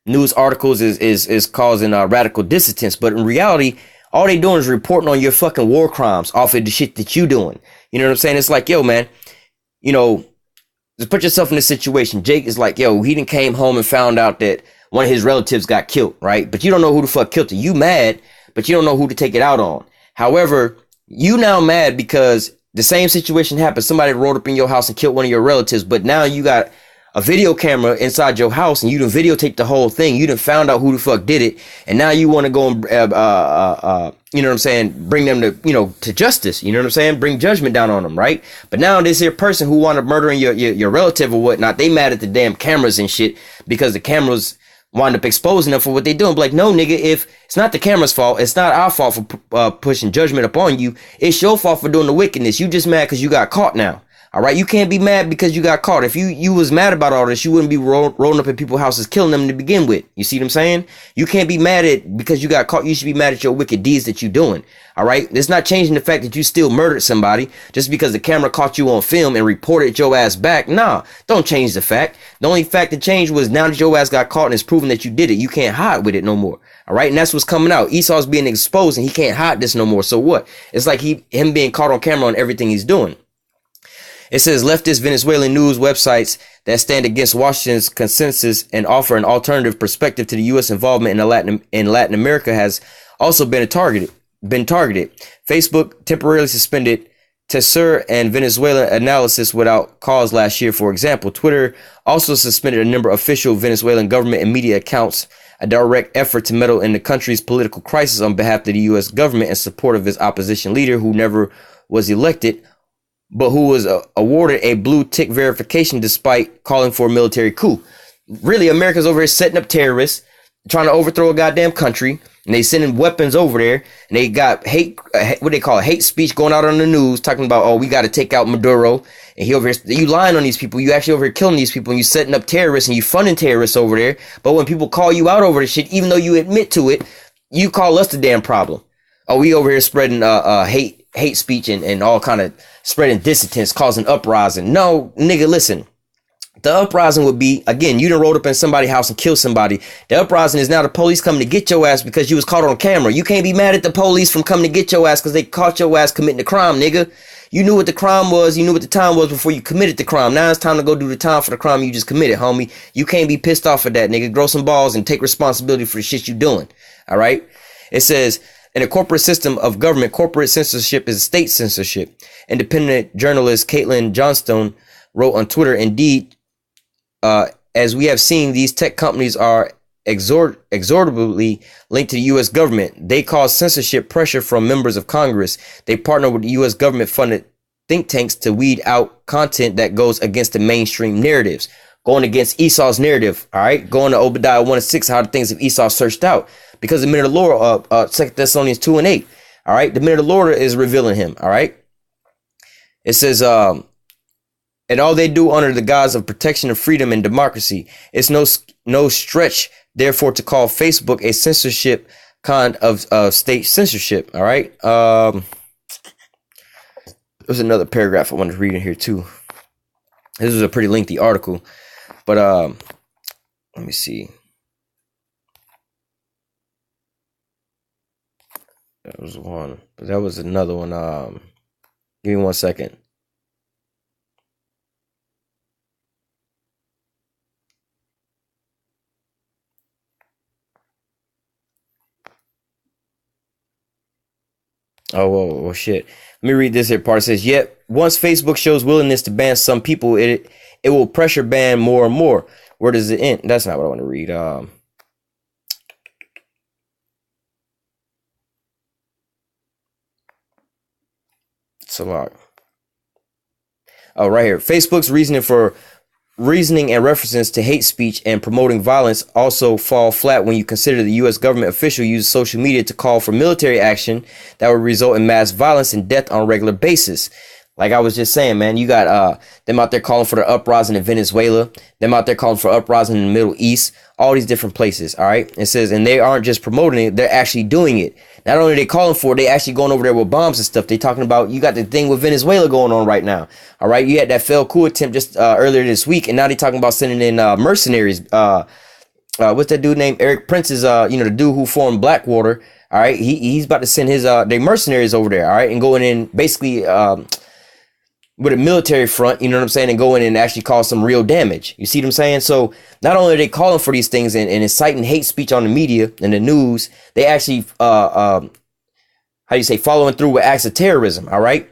news articles is causing radical dissidents, but in reality, all they doing is reporting on your fucking war crimes off of the shit that you doing. You know what I'm saying? It's like, yo, man, you know, just put yourself in this situation. Jake is like, yo, he done came home and found out that one of his relatives got killed, right? But you don't know who the fuck killed it. You mad, but you don't know who to take it out on. However, you now mad because the same situation happened. Somebody rolled up in your house and killed one of your relatives, but now you got a video camera inside your house and you done videotaped the whole thing. You done found out who the fuck did it. And now you want to go and, you know what I'm saying? Bring them to, you know, to justice. You know what I'm saying? Bring judgment down on them. Right. But now this here person who wanted murdering your relative or whatnot, they mad at the damn cameras and shit because the cameras wind up exposing them for what they doing. Like, no, nigga, if it's not the camera's fault, it's not our fault for pushing judgment upon you. It's your fault for doing the wickedness. You just mad because you got caught now. All right, you can't be mad because you got caught. If you was mad about all this, you wouldn't be rolling up in people's houses, killing them to begin with. You see what I'm saying? You can't be mad at because you got caught. You should be mad at your wicked deeds that you're doing. All right, it's not changing the fact that you still murdered somebody just because the camera caught you on film and reported your ass back. Nah, don't change the fact. The only fact that changed was now that your ass got caught and it's proven that you did it. You can't hide with it no more. All right, and that's what's coming out. Esau's being exposed and he can't hide this no more. So what? It's like him being caught on camera on everything he's doing. It says leftist Venezuelan news websites that stand against Washington's consensus and offer an alternative perspective to the U.S. involvement in Latin America has also been targeted. Facebook temporarily suspended Tesser and Venezuela analysis without cause last year, for example. Twitter also suspended a number of official Venezuelan government and media accounts, a direct effort to meddle in the country's political crisis on behalf of the U.S. government in support of its opposition leader who never was elected, but who was awarded a blue tick verification despite calling for a military coup. Really, America's over here setting up terrorists, trying to overthrow a goddamn country, and they sending weapons over there, and they got what they call hate speech going out on the news, talking about, oh, we got to take out Maduro, and he over here, you lying on these people, you actually over here killing these people, and you setting up terrorists, and you funding terrorists over there, but when people call you out over this shit, even though you admit to it, you call us the damn problem. Oh, we over here spreading hate speech and all kind of spreading dissidents, causing uprising. No, nigga, listen. The uprising would be, again, you done rolled up in somebody's house and killed somebody. The uprising is now the police coming to get your ass because you was caught on camera. You can't be mad at the police from coming to get your ass because they caught your ass committing the crime, nigga. You knew what the crime was. You knew what the time was before you committed the crime. Now it's time to go do the time for the crime you just committed, homie. You can't be pissed off at that, nigga. Grow some balls and take responsibility for the shit you doing. All right? It says, in a corporate system of government, corporate censorship is state censorship. Independent journalist Caitlin Johnstone wrote on Twitter, indeed, as we have seen, these tech companies are exorbitantly linked to the U.S. government. They cause censorship pressure from members of Congress. They partner with U.S. government-funded think tanks to weed out content that goes against the mainstream narratives. going against Esau's narrative. All right, going to Obadiah 1:6, how the things of Esau searched out, because the minute of the Lord, 2 Thessalonians 2:8. All right, the minute of the Lord is revealing him. All right, it says, and all they do under the guise of protection of freedom and democracy. It's no stretch, therefore, to call Facebook a censorship kind of state censorship. All right. There's another paragraph I wanted to read in here too. This is a pretty lengthy article, but let me see. That was one, but that was another one. Give me 1 second. Oh, whoa, shit. Let me read this here part. It says, yet once Facebook shows willingness to ban some people, it will pressure ban more and more. Where does it end? That's not what I want to read. It's a lot. Oh, right here. Facebook's reasoning and references to hate speech and promoting violence also fall flat when you consider the U.S. government official uses social media to call for military action that would result in mass violence and death on a regular basis. Like I was just saying, man, you got them out there calling for the uprising in Venezuela, them out there calling for uprising in the Middle East, all these different places. All right. It says, and they aren't just promoting it, they're actually doing it. Not only are they calling for it, they actually going over there with bombs and stuff. They talking about, you got the thing with Venezuela going on right now. All right. You had that failed coup attempt just earlier this week. And now they talking about sending in mercenaries. What's that dude named Eric Prince's, the dude who formed Blackwater. All right. He's about to send his they mercenaries over there. All right. And going in basically with a military front, you know what I'm saying, and go in and actually cause some real damage. You see what I'm saying? So not only are they calling for these things and inciting hate speech on the media and the news, they actually, following through with acts of terrorism. All right.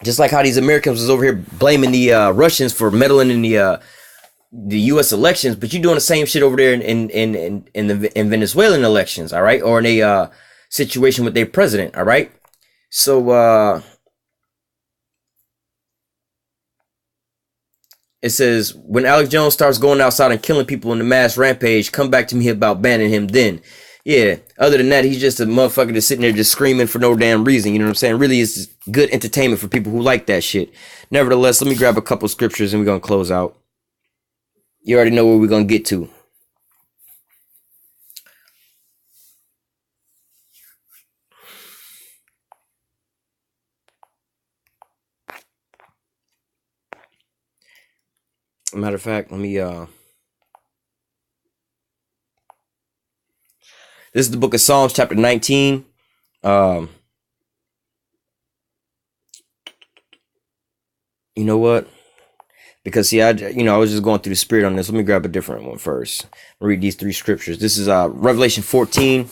Just like how these Americans was over here blaming the Russians for meddling in the U.S. elections, but you're doing the same shit over there in Venezuelan elections. All right. Or in a situation with their president. All right. So, it says, when Alex Jones starts going outside and killing people in the mass rampage, come back to me about banning him then. Yeah, other than that, he's just a motherfucker that's sitting there just screaming for no damn reason. You know what I'm saying? Really, it's good entertainment for people who like that shit. Nevertheless, let me grab a couple scriptures and we're going to close out. You already know where we're going to get to. Matter of fact, let me this is the book of Psalms, chapter 19. You know what? Because see, I was just going through the spirit on this. Let me grab a different one first. I'll read these three scriptures. This is Revelation 14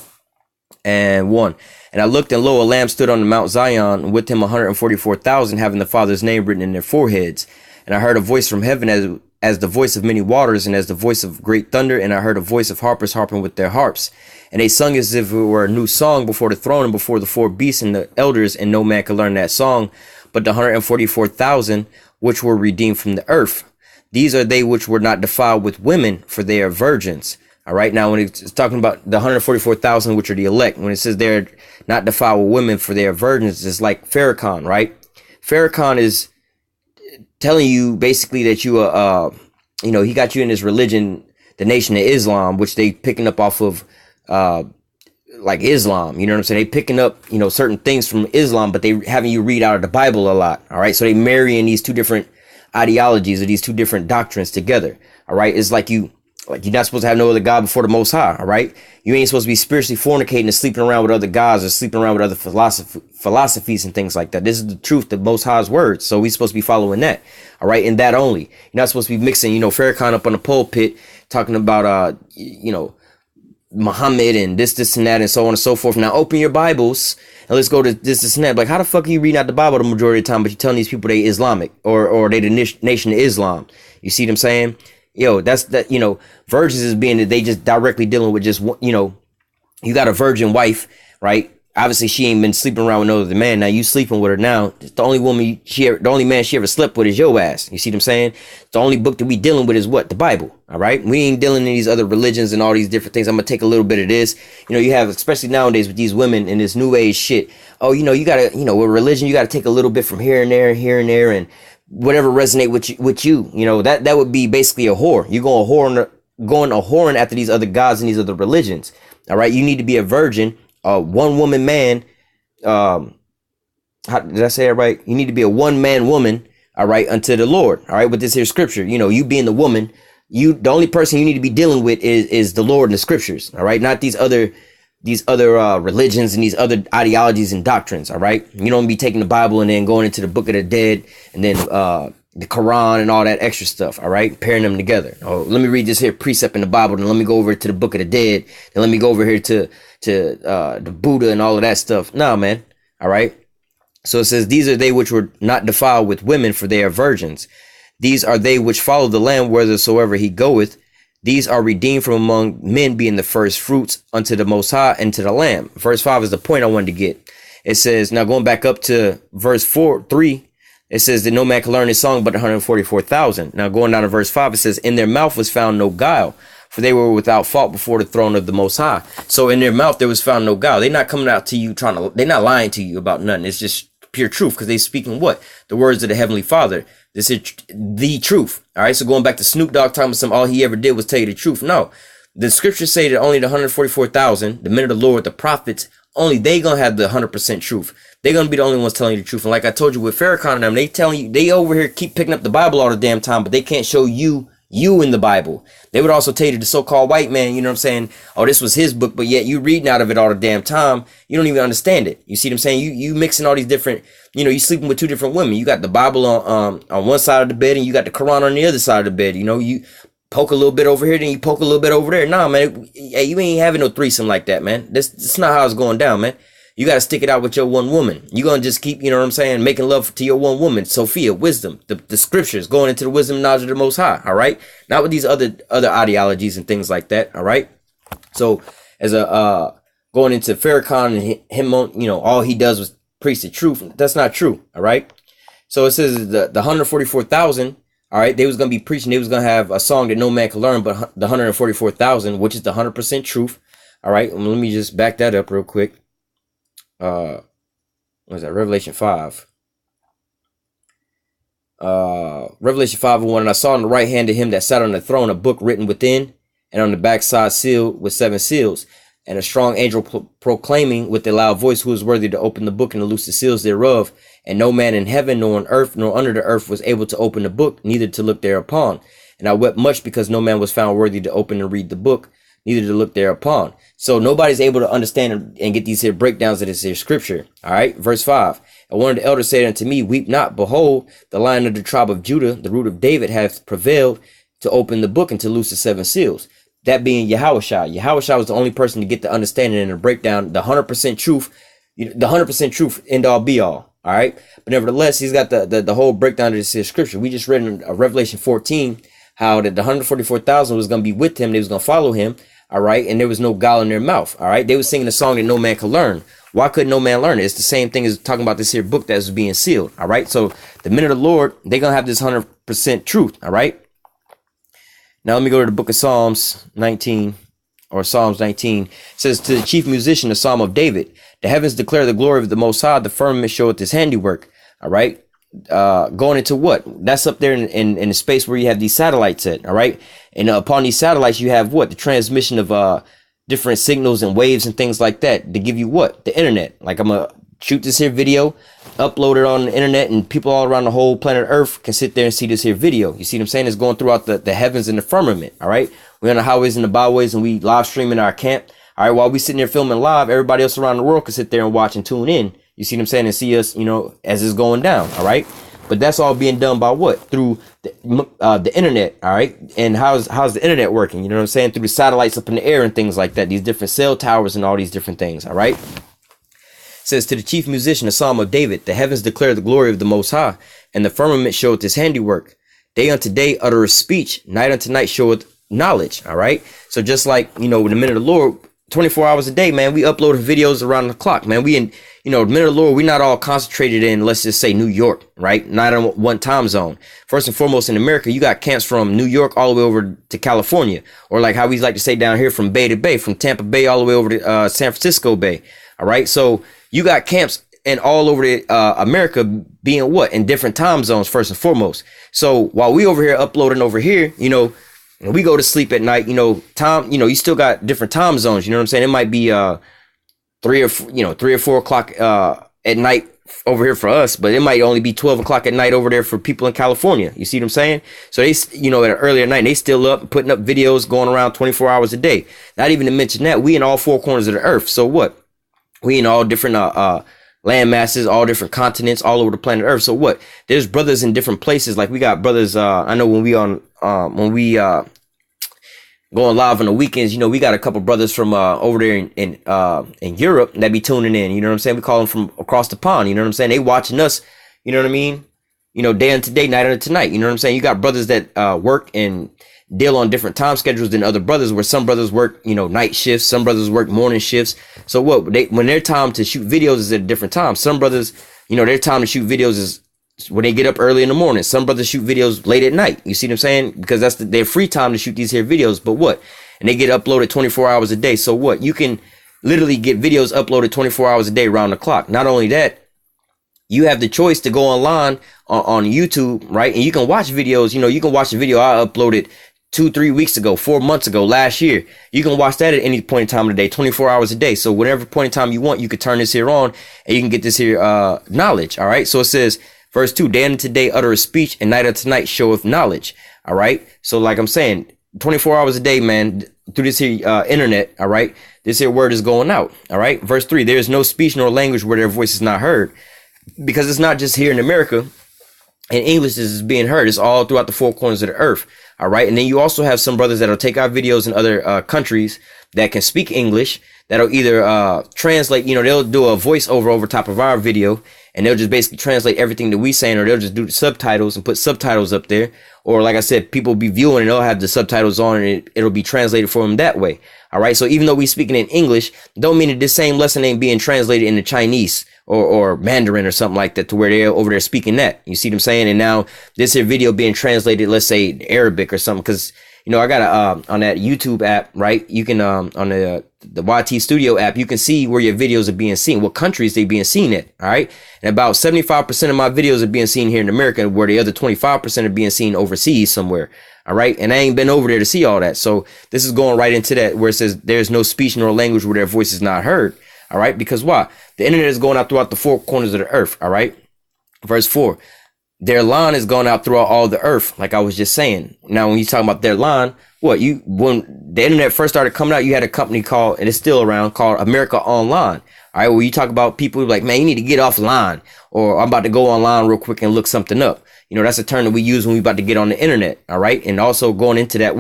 and 1. And I looked, and lo, a lamb stood on the Mount Zion, with him 144,000, having the Father's name written in their foreheads. And I heard a voice from heaven as the voice of many waters, and as the voice of great thunder. And I heard a voice of harpers harping with their harps. And they sung as if it were a new song before the throne and before the four beasts and the elders. And no man could learn that song but the 144,000 which were redeemed from the earth. These are they which were not defiled with women, for they are virgins. All right. Now, when it's talking about the 144,000, which are the elect, when it says they're not defiled with women, for they are virgins, it's like Farrakhan, right? Farrakhan is telling you basically that he got you in this religion, the Nation of Islam, which they picking up off of like Islam. You know what I'm saying? They picking up, certain things from Islam, but they having you read out of the Bible a lot. All right. So they marrying these two different ideologies or these two different doctrines together. All right. It's like you're not supposed to have no other God before the Most High. All right. You ain't supposed to be spiritually fornicating and sleeping around with other gods or sleeping around with other philosophies and things like that. This is the truth, the Most High's words. So we're supposed to be following that. All right. And that only. You're not supposed to be mixing, Farrakhan up on the pulpit talking about, Muhammad and this and that and so on and so forth. Now open your Bibles and let's go to this and that. Like, how the fuck are you reading out the Bible the majority of the time, but you're telling these people they Islamic or they the Nation of Islam? You see what I'm saying? That's that, virgins is being that they just directly dealing with just, you got a virgin wife, right? obviously she ain't been sleeping around with no other man. Now you sleeping with her now. The only woman the only man she ever slept with is your ass. You see what I'm saying? The only book that we dealing with is what? The Bible. All right. We ain't dealing in these other religions and all these different things. I'm gonna take a little bit of this. You know, you have, especially nowadays with these women and this new age shit. Oh, you know, you gotta, you know, with religion, you gotta take a little bit from here and there and here and there and whatever resonate with you. You know, that would be basically a whore. You're going a whoring after these other gods and these other religions. All right. You need to be a virgin, one woman man. How did I say it right? You need to be a one man woman. All right. Unto the Lord. All right. With this here scripture, you know, you being the woman, the only person you need to be dealing with is the Lord and the scriptures. All right. Not these other religions and these other ideologies and doctrines. All right. You don't be taking the Bible and then going into the book of the dead and then, the Quran and all that extra stuff. All right. Pairing them together. Oh, let me read this here precept in the Bible. And let me go over to the book of the dead. And let me go over here to the Buddha and all of that stuff. Nah, man. All right. So it says, these are they which were not defiled with women, for they are virgins. These are they which follow the Lamb whithersoever he goeth. These are redeemed from among men, being the first fruits unto the Most High and to the Lamb. Verse 5 is the point I wanted to get. It says, now going back up to verse 3, it says that no man can learn his song but 144,000. Now going down to verse 5, it says, in their mouth was found no guile, for they were without fault before the throne of the Most High. So in their mouth there was found no guile. They're not coming out to you they're not lying to you about nothing. It's just pure truth, because they speaking what? The words of the Heavenly Father. This is the truth. All right. So going back to Snoop Dogg talking about all he ever did was tell you the truth. No, the scriptures say that only the 144,000, the men of the Lord, the prophets, only they gonna have the 100% truth. They're gonna be the only ones telling you the truth. And like I told you with Farrakhan and them, they telling you, they over here keep picking up the Bible all the damn time, but they can't show you in the Bible. They would also tell you the so-called white man, you know what I'm saying? Oh, this was his book, but yet you reading out of it all the damn time. You don't even understand it. You see what I'm saying? You mixing all these different, you know, you sleeping with two different women. You got the Bible on one side of the bed and you got the Quran on the other side of the bed. You know, you poke a little bit over here, then you poke a little bit over there. Nah, man, you ain't having no threesome like that, man. That's not how it's going down, man. You got to stick it out with your one woman. You're going to just keep, you know what I'm saying, making love to your one woman. Sophia, wisdom, the scriptures, going into the wisdom and knowledge of the Most High. All right. Not with these other ideologies and things like that. All right. So as going into Farrakhan and him, you know, all he does was preach the truth. That's not true. All right. So it says the 144,000. All right. They was going to be preaching. They was going to have a song that no man can learn, but the 144,000, which is the 100% truth. All right. Let me just back that up real quick. What is that? Revelation 5. Revelation 5:1. And I saw on the right hand of him that sat on the throne a book written within, and on the backside sealed with 7 seals, and a strong angel proclaiming with a loud voice, who is worthy to open the book and to loose the seals thereof. And no man in heaven, nor on earth, nor under the earth was able to open the book, neither to look thereupon. And I wept much, because no man was found worthy to open and read the book, neither to look thereupon. So nobody's able to understand and get these here breakdowns of this here scripture. All right. Verse 5. And one of the elders said unto me, weep not. Behold, the Lion of the tribe of Judah, the root of David, hath prevailed to open the book and to loose the 7 seals. That being Yahushua. Yahushua was the only person to get the understanding and to break down the 100% truth, the 100% truth, end all be all. All right. But nevertheless, he's got the whole breakdown of this here scripture. We just read in Revelation 14 how that the 144,000 was going to be with him. They was going to follow him. All right. And there was no guile in their mouth. All right. They were singing a song that no man could learn. Why couldn't no man learn it? It's the same thing as talking about this here book that was being sealed. All right. So the men of the Lord, they're going to have this 100% truth. All right. Now let me go to the book of Psalms 19, or Psalms 19. It says, to the chief musician, the Psalm of David, the heavens declare the glory of the Most High, the firmament showeth his handiwork. All right. Going into what? That's up there in the space where you have these satellites at. All right. And upon these satellites, you have what? The transmission of different signals and waves and things like that to give you what? The internet. Like I'm going to shoot this here video, upload it on the internet, and people all around the whole planet Earth can sit there and see this here video. You see what I'm saying? It's going throughout the heavens and the firmament. All right. We're on the highways and the byways, and we live streaming our camp. All right. While we sitting there filming live, everybody else around the world can sit there and watch and tune in. You see what I'm saying? And see us, you know, as it's going down. All right. But that's all being done by what? Through the internet. All right. And how's the internet working? You know what I'm saying? Through the satellites up in the air and things like that. These different cell towers and all these different things. All right. It says, to the chief musician, the Psalm of David, the heavens declare the glory of the Most High, and the firmament showeth his handiwork. Day unto day uttereth speech, night unto night showeth knowledge. All right. So just like, you know, in the minute of the Lord 24 hours a day, man. We upload videos around the clock, man. We in, the men of the Lord, we're not all concentrated in, let's just say, New York, right? Not on one time zone. First and foremost, in America, you got camps from New York all the way over to California, or like how we like to say down here, from Bay to Bay, from Tampa Bay all the way over to San Francisco Bay. All right. So you got camps and all over America being what? In different time zones, first and foremost. So while we over here uploading over here, when we go to sleep at night, time, you still got different time zones. You know what I'm saying? It might be 3 or 4 o'clock at night over here for us, but it might only be 12 o'clock at night over there for people in California. You see what I'm saying? So they, at an earlier night, they still up putting up videos going around 24 hours a day. Not even to mention that we in all 4 corners of the earth. So what? We in all different land masses, all different continents, all over the planet Earth. So what? There's brothers in different places. Like we got brothers. I know when we going live on the weekends, we got a couple brothers from over there in Europe that be tuning in. You know what I'm saying? We call them from across the pond. You know what I'm saying? They watching us. You know what I mean? Day unto day, night unto night. You know what I'm saying? You got brothers that work and deal on different time schedules than other brothers, where some brothers work, night shifts, some brothers work morning shifts. So what? When their time to shoot videos is at a different time. Some brothers, their time to shoot videos is when they get up early in the morning. Some brothers shoot videos late at night. You see what I'm saying? Because that's their free time to shoot these here videos. But what? And they get uploaded 24 hours a day. So what? You can literally get videos uploaded 24 hours a day around the clock. Not only that, you have the choice to go online on YouTube, right? And you can watch videos. You can watch a video I uploaded 2-3 weeks ago, 4 months ago, last year. You can watch that at any point in time of the day, 24 hours a day. So whatever point in time you want, you could turn this here on and you can get this here knowledge. All right. So it says, verse 2, day unto day uttereth speech, and night unto night showeth knowledge. All right. So like I'm saying, 24 hours a day, man, through this here internet. All right. This here word is going out. All right. Verse 3, there is no speech nor language where their voice is not heard. Because it's not just here in America and English is being heard. It's all throughout the 4 corners of the earth. All right. And then you also have some brothers that'll take our videos in other countries that can speak English, that'll either translate, they'll do a voiceover over top of our video, and they'll just basically translate everything that we saying, or they'll just do the subtitles and put subtitles up there. Or like I said, people be viewing and they'll have the subtitles on and it'll be translated for them that way. All right. So even though we speaking in English, don't mean that this same lesson ain't being translated into Chinese or Mandarin or something like that, to where they're over there speaking that. You see what I'm saying? And now this here video being translated, let's say Arabic or something, because I got on that YouTube app, right? You can on the YT Studio app, you can see where your videos are being seen, what countries they being seen at. All right. And about 75% of my videos are being seen here in America, where the other 25% are being seen overseas somewhere. All right. And I ain't been over there to see all that. So this is going right into that, where it says there's no speech nor language where their voice is not heard. All right. Because why? The internet is going out throughout the 4 corners of the earth. All right. Verse 4. Their line is going out throughout all the earth, like I was just saying. Now, when you talk about their line, when the internet first started coming out, you had a company called, and it's still around, called America Online. All right, well, you talk about people like, man, you need to get offline, or I'm about to go online real quick and look something up. That's a term that we use when we about to get on the internet. All right, and also going into that,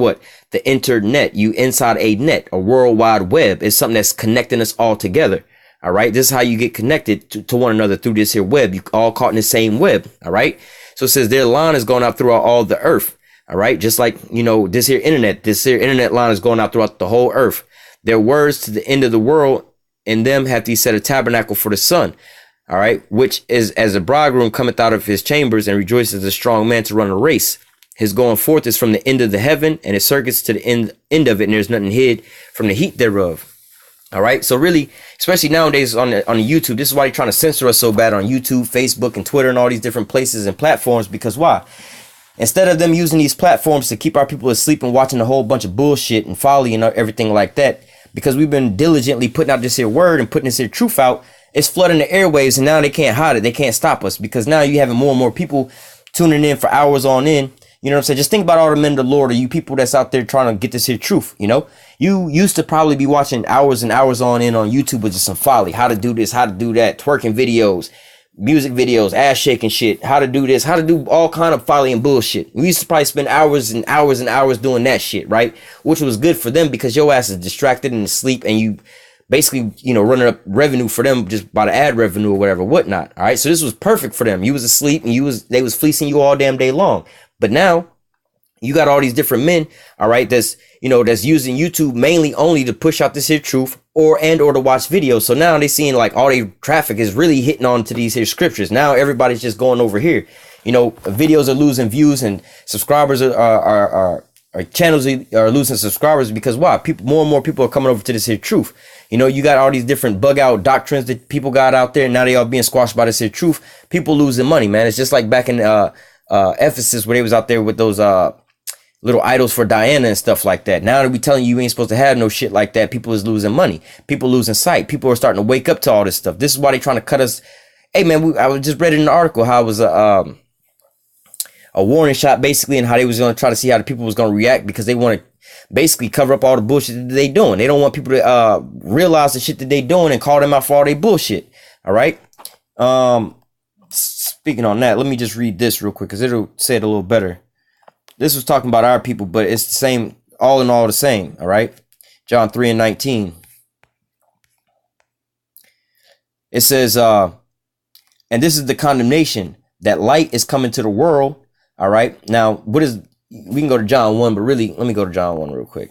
the internet, you inside a net, a world wide web is something that's connecting us all together. All right. This is how you get connected to one another through this here web. You all caught in the same web. All right. So it says their line is going out throughout all the earth. All right. Just like, this here internet line is going out throughout the whole earth. Their words to the end of the world, in them hath he set a tabernacle for the sun. All right. Which is as a bridegroom cometh out of his chambers and rejoices as a strong man to run a race. His going forth is from the end of the heaven, and his circuits to the end of it. And there's nothing hid from the heat thereof. All right. So really, especially nowadays on the YouTube, this is why they're trying to censor us so bad on YouTube, Facebook, and Twitter and all these different places and platforms. Because why? Instead of them using these platforms to keep our people asleep and watching a whole bunch of bullshit and folly and everything like that, because we've been diligently putting out this here word and putting this here truth out, it's flooding the airwaves, and now they can't hide it. They can't stop us, because now you having more and more people tuning in for hours on end. You know what I'm saying? Just think about all the men of the Lord, or you people that's out there trying to get this here truth. You used to probably be watching hours and hours on end on YouTube with just some folly. How to do this, how to do that, twerking videos, music videos, ass shaking shit, how to do this, how to do all kind of folly and bullshit. We used to probably spend hours and hours and hours doing that shit, right? Which was good for them, because your ass is distracted and asleep, and you basically, running up revenue for them just by the ad revenue or whatever, whatnot. All right. So this was perfect for them. You was asleep and they was fleecing you all damn day long. But now you got all these different men, all right, that's using YouTube mainly only to push out this here truth, or to watch videos. So now they seeing like all their traffic is really hitting on to these here scriptures. Now everybody's just going over here. You know, videos are losing views and subscribers are channels are losing subscribers because why? People, more and more people are coming over to this here truth. You know, you got all these different bug out doctrines that people got out there. Now they all being squashed by this here truth. People losing money, man. It's just like back in Ephesus where they was out there with those little idols for Diana and stuff like that. Now that we telling you ain't supposed to have no shit like that, people is losing money. People losing sight. People are starting to wake up to all this stuff. This is why they trying to cut us. Hey man, I was just read in an article how it was a warning shot basically, and how they was going to try to see how the people was going to react because they want to basically cover up all the bullshit that they doing. They don't want people to realize the shit that they doing and call them out for all their bullshit. All right. Speaking on that, let me just read this real quick because it'll say it a little better. This was talking about our people, but it's the same, all in all the same. All right. John 3:19. It says, and this is the condemnation, that light is coming to the world. All right. Now, what is, we can go to John 1, but really, let me go to John 1 real quick.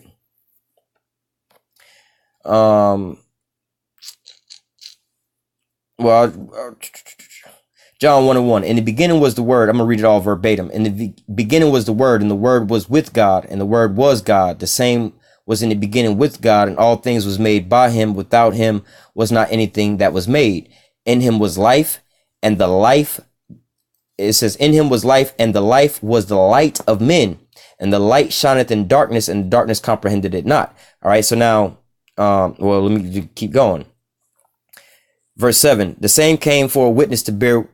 John 1:1. In the beginning was the Word. I'm going to read it all verbatim. In the beginning was the Word, and the Word was with God, and the Word was God. The same was in the beginning with God, and all things was made by him. Without him was not anything that was made. In him was life, and the life, it says, in him was life, and the life was the light of men. And the light shineth in darkness, and the darkness comprehended it not. All right, so now, well, let me keep going. Verse 7, the same came for a witness to bear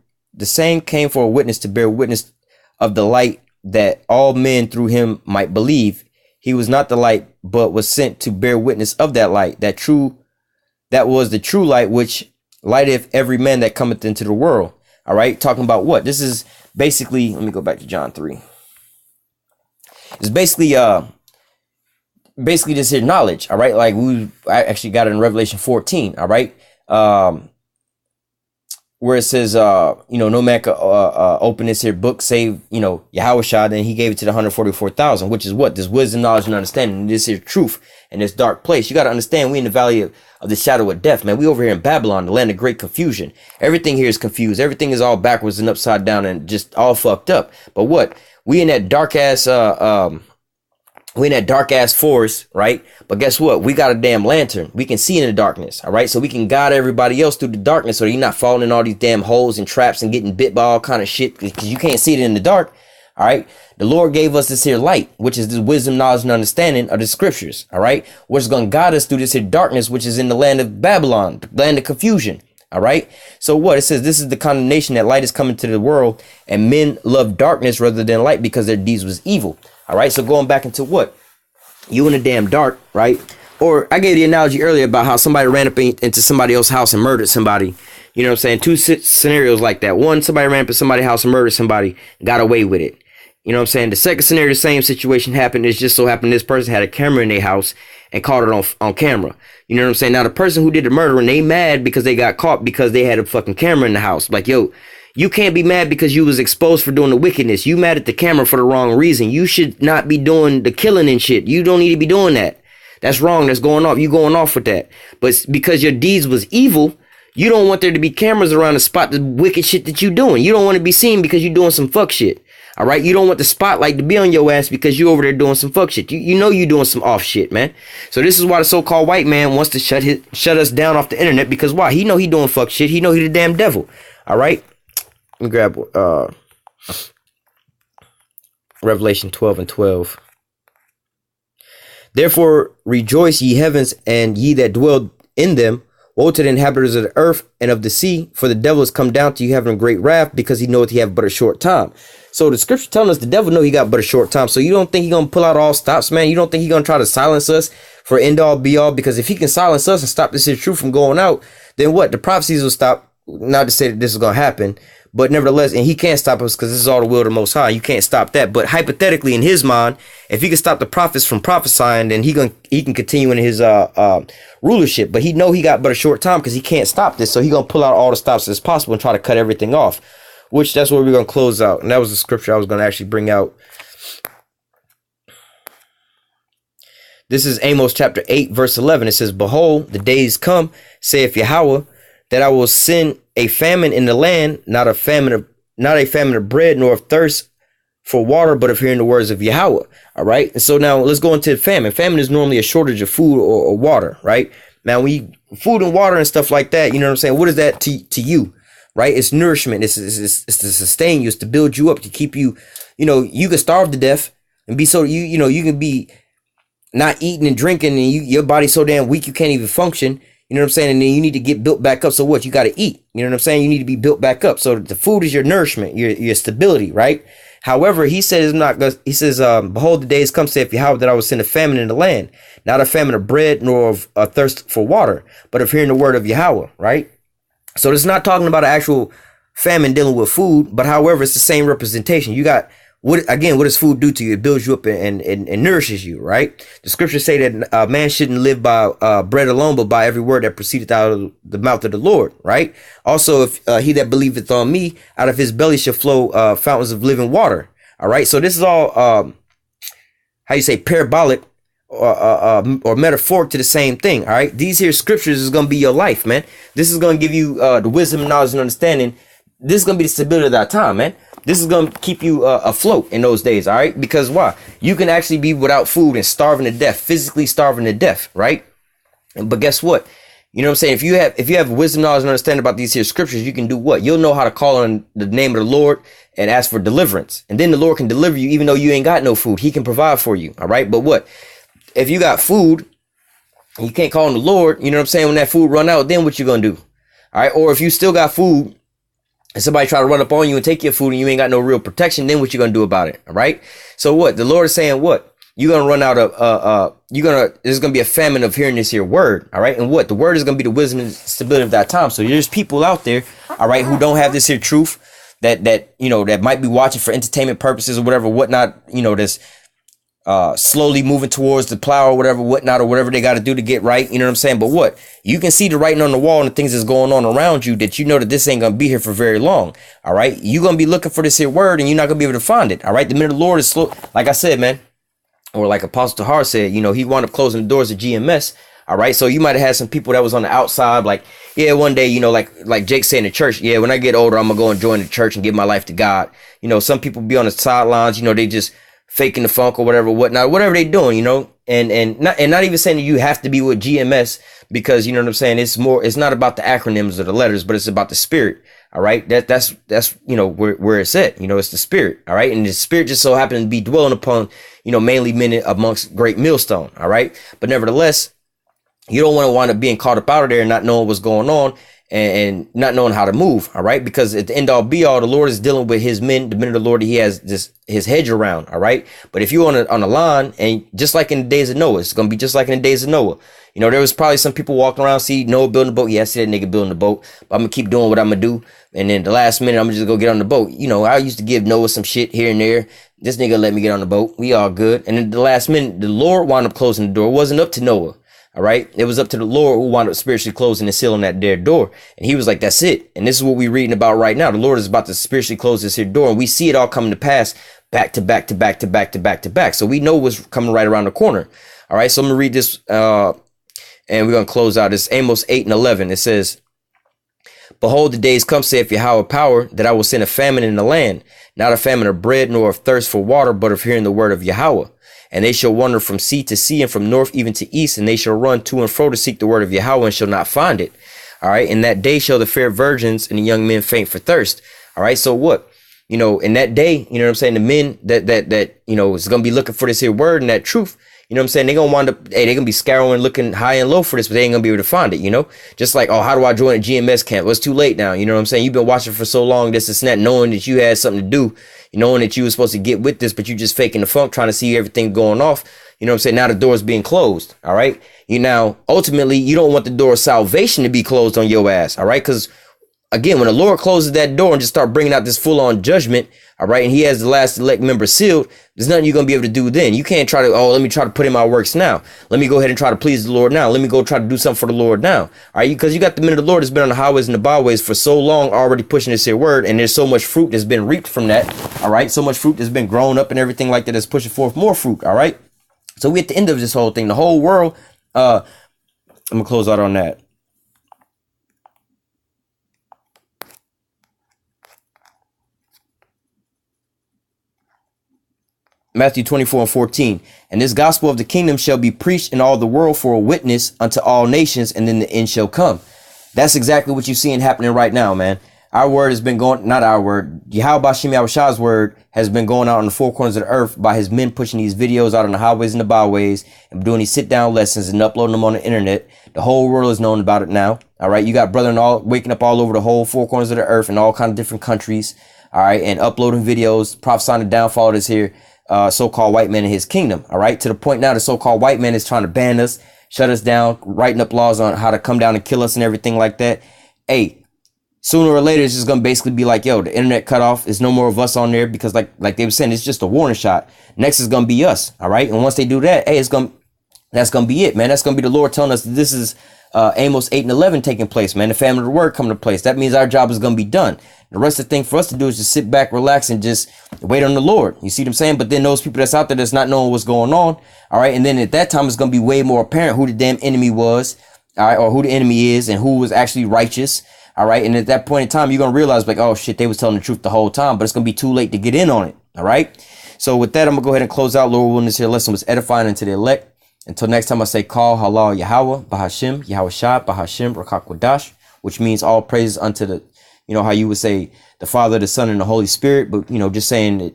witness of the light, that all men through him might believe. He was not the light, but was sent to bear witness of that light, that was the true light, which lighteth every man that cometh into the world. All right, talking about what? This is basically, let me go back to John 3. It's basically this here knowledge. All right, like I actually got it in Revelation 14. All right, where it says, no man could open this here book save, Yahushua. Then he gave it to the 144,000, which is what? This wisdom, knowledge, and understanding. This here truth in this dark place. You got to understand, we in the valley of the shadow of death, man. We over here in Babylon, the land of great confusion. Everything here is confused. Everything is all backwards and upside down and just all fucked up. But what? We in that dark ass, forest, right? But guess what? We got a damn lantern. We can see in the darkness, all right? So we can guide everybody else through the darkness so you're not falling in all these damn holes and traps and getting bit by all kind of shit because you can't see it in the dark, all right? The Lord gave us this here light, which is the wisdom, knowledge, and understanding of the scriptures, all right? Which is going to guide us through this here darkness, which is in the land of Babylon, the land of confusion, all right? So what? It says this is the condemnation, that light is coming to the world, and men love darkness rather than light because their deeds was evil. All right, so going back into what? You in the damn dark, right? Or I gave the analogy earlier about how somebody ran up into somebody else's house and murdered somebody. You know what I'm saying? Two scenarios like that. One, somebody ran up in somebody's house and murdered somebody, got away with it. You know what I'm saying? The second scenario, the same situation happened. It just so happened this person had a camera in their house and caught it on camera. You know what I'm saying? Now, the person who did the murdering, they mad because they got caught because they had a fucking camera in the house. Like, yo, you can't be mad because you was exposed for doing the wickedness. You mad at the camera for the wrong reason. You should not be doing the killing and shit. You don't need to be doing that. That's wrong. That's going off. You going off with that. But because your deeds was evil, you don't want there to be cameras around to spot the wicked shit that you doing. You don't want to be seen because you doing some fuck shit. All right. You don't want the spotlight to be on your ass because you over there doing some fuck shit. You know you doing some off shit, man. So this is why the so-called white man wants to shut us down off the internet, because why? He know he doing fuck shit. He know he the damn devil. All right. Let me grab Revelation 12:12. Therefore rejoice, ye heavens, and ye that dwell in them. Woe to the inhabitants of the earth and of the sea, for the devil is come down to you having a great wrath, because he knoweth he have but a short time. So the scripture telling us the devil know he got but a short time. So you don't think he gonna pull out all stops, man? You don't think he gonna try to silence us for end all be all? Because if he can silence us and stop this truth from going out, then what? The prophecies will stop. Not to say that this is gonna happen, but nevertheless, and he can't stop us because this is all the will of the Most High. You can't stop that. But hypothetically, in his mind, if he can stop the prophets from prophesying, then he can continue in his rulership. But he know he got but a short time because he can't stop this. So he gonna pull out all the stops as possible and try to cut everything off. Which that's where we're gonna close out. And that was the scripture I was gonna actually bring out. This is Amos chapter 8, verse 11. It says, behold, the days come, saith Yahweh, that I will send a famine in the land, not a famine of bread, nor of thirst for water, but of hearing the words of Yahweh. All right. And so now let's go into famine. Famine is normally a shortage of food or water, right? Now, food and water and stuff like that, you know what I'm saying? What is that to you, right? It's nourishment. It's to sustain you. It's to build you up, to keep you, you can starve to death and be so, you can be not eating and drinking and your body's so damn weak you can't even function. You know what I'm saying? And then you need to get built back up. So what? You got to eat. You know what I'm saying? You need to be built back up. So the food is your nourishment, your stability, right? However, he says, behold, the days come, saith Yahweh, that I will send a famine in the land, not a famine of bread, nor of a thirst for water, but of hearing the word of Yahweh, right? So it's not talking about an actual famine dealing with food, but however, it's the same representation. You got, what does food do to you? It builds you up and nourishes you, right? The scriptures say that man shouldn't live by bread alone, but by every word that proceedeth out of the mouth of the Lord, right? Also, if he that believeth on me, out of his belly shall flow fountains of living water. All right. So this is all parabolic or metaphoric to the same thing. All right. These here scriptures is going to be your life, man. This is going to give you the wisdom, knowledge, and understanding. This is going to be the stability of that time, man. This is going to keep you afloat in those days, all right? Because why? You can actually be without food and starving to death, physically starving to death, right? But guess what? You know what I'm saying? If you have wisdom, knowledge, and understanding about these here scriptures, you can do what? You'll know how to call on the name of the Lord and ask for deliverance. And then the Lord can deliver you even though you ain't got no food. He can provide for you, all right? But what? If you got food and you can't call on the Lord, you know what I'm saying? When that food run out, then what you going to do? All right? Or if you still got food, and somebody try to run up on you and take your food and you ain't got no real protection, then what you gonna do about it? All right. So what? The Lord is saying what? You're gonna run out of there's gonna be a famine of hearing this here word. All right. And what? The word is gonna be the wisdom and stability of that time. So there's people out there, all right, who don't have this here truth that might be watching for entertainment purposes or whatever, whatnot, that's slowly moving towards the plow or whatever, whatnot, or whatever they got to do to get right. You know what I'm saying? But what? You can see the writing on the wall and the things that's going on around you that you know that this ain't going to be here for very long. All right. You're going to be looking for this here word and you're not going to be able to find it. All right. The minute the Lord is slow, like I said, man, or like Apostle Tahar said, he wound up closing the doors of GMS. All right. So you might have had some people that was on the outside, like, yeah, one day, like Jake said in the church, yeah, when I get older, I'm going to go and join the church and give my life to God. Some people be on the sidelines, they just faking the funk or whatever they doing, and not even saying that you have to be with GMS because, you know what I'm saying? It's not about the acronyms or the letters, but it's about the spirit. All right. That's where it's at, it's the spirit. All right. And the spirit just so happens to be dwelling upon, mainly men amongst great millstone. All right. But nevertheless, you don't want to wind up being caught up out of there and not knowing what's going on and not knowing how to move. All right. Because at the end all be all, the Lord is dealing with his men. The men of the Lord, he has his hedge around. All right. But if you're on a line, and just like in the days of Noah, it's going to be just like in the days of Noah. There was probably some people walking around, see Noah building a boat. Yeah, I see that nigga building a boat, but I'm going to keep doing what I'm going to do. And then the last minute, I'm going to just go get on the boat. I used to give Noah some shit here and there. This nigga let me get on the boat. We all good. And then the last minute, the Lord wound up closing the door. It wasn't up to Noah. All right. It was up to the Lord who wound up spiritually closing and sealing that there door. And he was like, that's it. And this is what we're reading about right now. The Lord is about to spiritually close this here door. And we see it all coming to pass back to back to back to back to back to back. So we know what's coming right around the corner. All right. So I'm going to read this and we're going to close out. It's Amos 8:11. It says, behold, the days come, saith Yahweh power, that I will send a famine in the land, not a famine of bread, nor of thirst for water, but of hearing the word of Yahweh. And they shall wander from sea to sea and from north even to east, and they shall run to and fro to seek the word of Yahweh and shall not find it. All right. In that day shall the fair virgins and the young men faint for thirst. All right. So what? In that day, you know what I'm saying? The men that is going to be looking for this here word and that truth, you know what I'm saying? They're going to wind up, they're going to be scouring, looking high and low for this, but they ain't going to be able to find it, Just like, oh, how do I join a GMS camp? Well, it's too late now. You know what I'm saying? You've been watching for so long, this and that, knowing that you had something to do, knowing that you were supposed to get with this, but you just faking the funk, trying to see everything going off. You know what I'm saying? Now the door's being closed. All right. Ultimately, you don't want the door of salvation to be closed on your ass. All right. Because again, when the Lord closes that door and just start bringing out this full on judgment, all right, and he has the last elect member sealed, there's nothing you're going to be able to do then. You can't try to, let me try to put in my works now. Let me go ahead and try to please the Lord now. Let me go try to do something for the Lord now. All right, because you got the men of the Lord that's been on the highways and the byways for so long already pushing this here word, and there's so much fruit that's been reaped from that. All right, so much fruit that's been grown up and everything like that that's pushing forth more fruit. All right. So we at the end of this whole thing. The whole world, I'm gonna close out on that. Matthew 24:14. And this gospel of the kingdom shall be preached in all the world for a witness unto all nations, and then the end shall come. That's exactly what you're seeing happening right now, man. Our word has been going, not our word, Yahweh Bashim Yahushah's word has been going out on the four corners of the earth by his men pushing these videos out on the highways and the byways and doing these sit down lessons and uploading them on the internet. The whole world is knowing about it now. All right. You got brethren all waking up all over the whole four corners of the earth in all kinds of different countries. All right. And uploading videos, prophesying the downfall of this here so-called white man in his kingdom. All right. To the point now the so-called white man is trying to ban us, shut us down, writing up laws on how to come down and kill us and everything like that. Hey, sooner or later, it's just going to basically be like, yo, the internet cut off. There's no more of us on there because like they were saying, it's just a warning shot. Next is going to be us. All right. And once they do that, hey, that's going to be it, man. That's going to be the Lord telling us that this is Amos 8:11 taking place, man. The famine of the word coming to place. That means our job is going to be done. The rest of the thing for us to do is just sit back, relax, and just wait on the Lord. You see what I'm saying? But then those people that's out there that's not knowing what's going on. All right. And then at that time, it's going to be way more apparent who the damn enemy was. All right. Or who the enemy is and who was actually righteous. All right. And at that point in time, you're going to realize like, oh, shit, they was telling the truth the whole time. But it's going to be too late to get in on it. All right. So with that, I'm going to go ahead and close out. Lord willing, this here lesson was edifying unto the elect. Until next time, I say, call halal Yahweh, Bahashim, Yahushah, Bahashim, Rakakwadash, which means all praises unto the, you know, how you would say the Father, the Son, and the Holy Spirit. But, you know, just saying that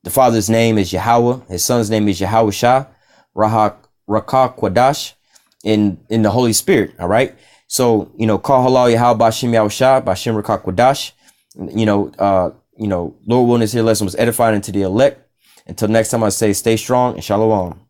the Father's name is Yahweh. His Son's name is Yahushah, Rakakwadash, in the Holy Spirit. All right. So, you know, call halal Yahweh, Bahashim, Yahushah, Bahashim, Rakakwadash. Lord willing, this here lesson was edifying into the elect. Until next time, I say, stay strong and shalom.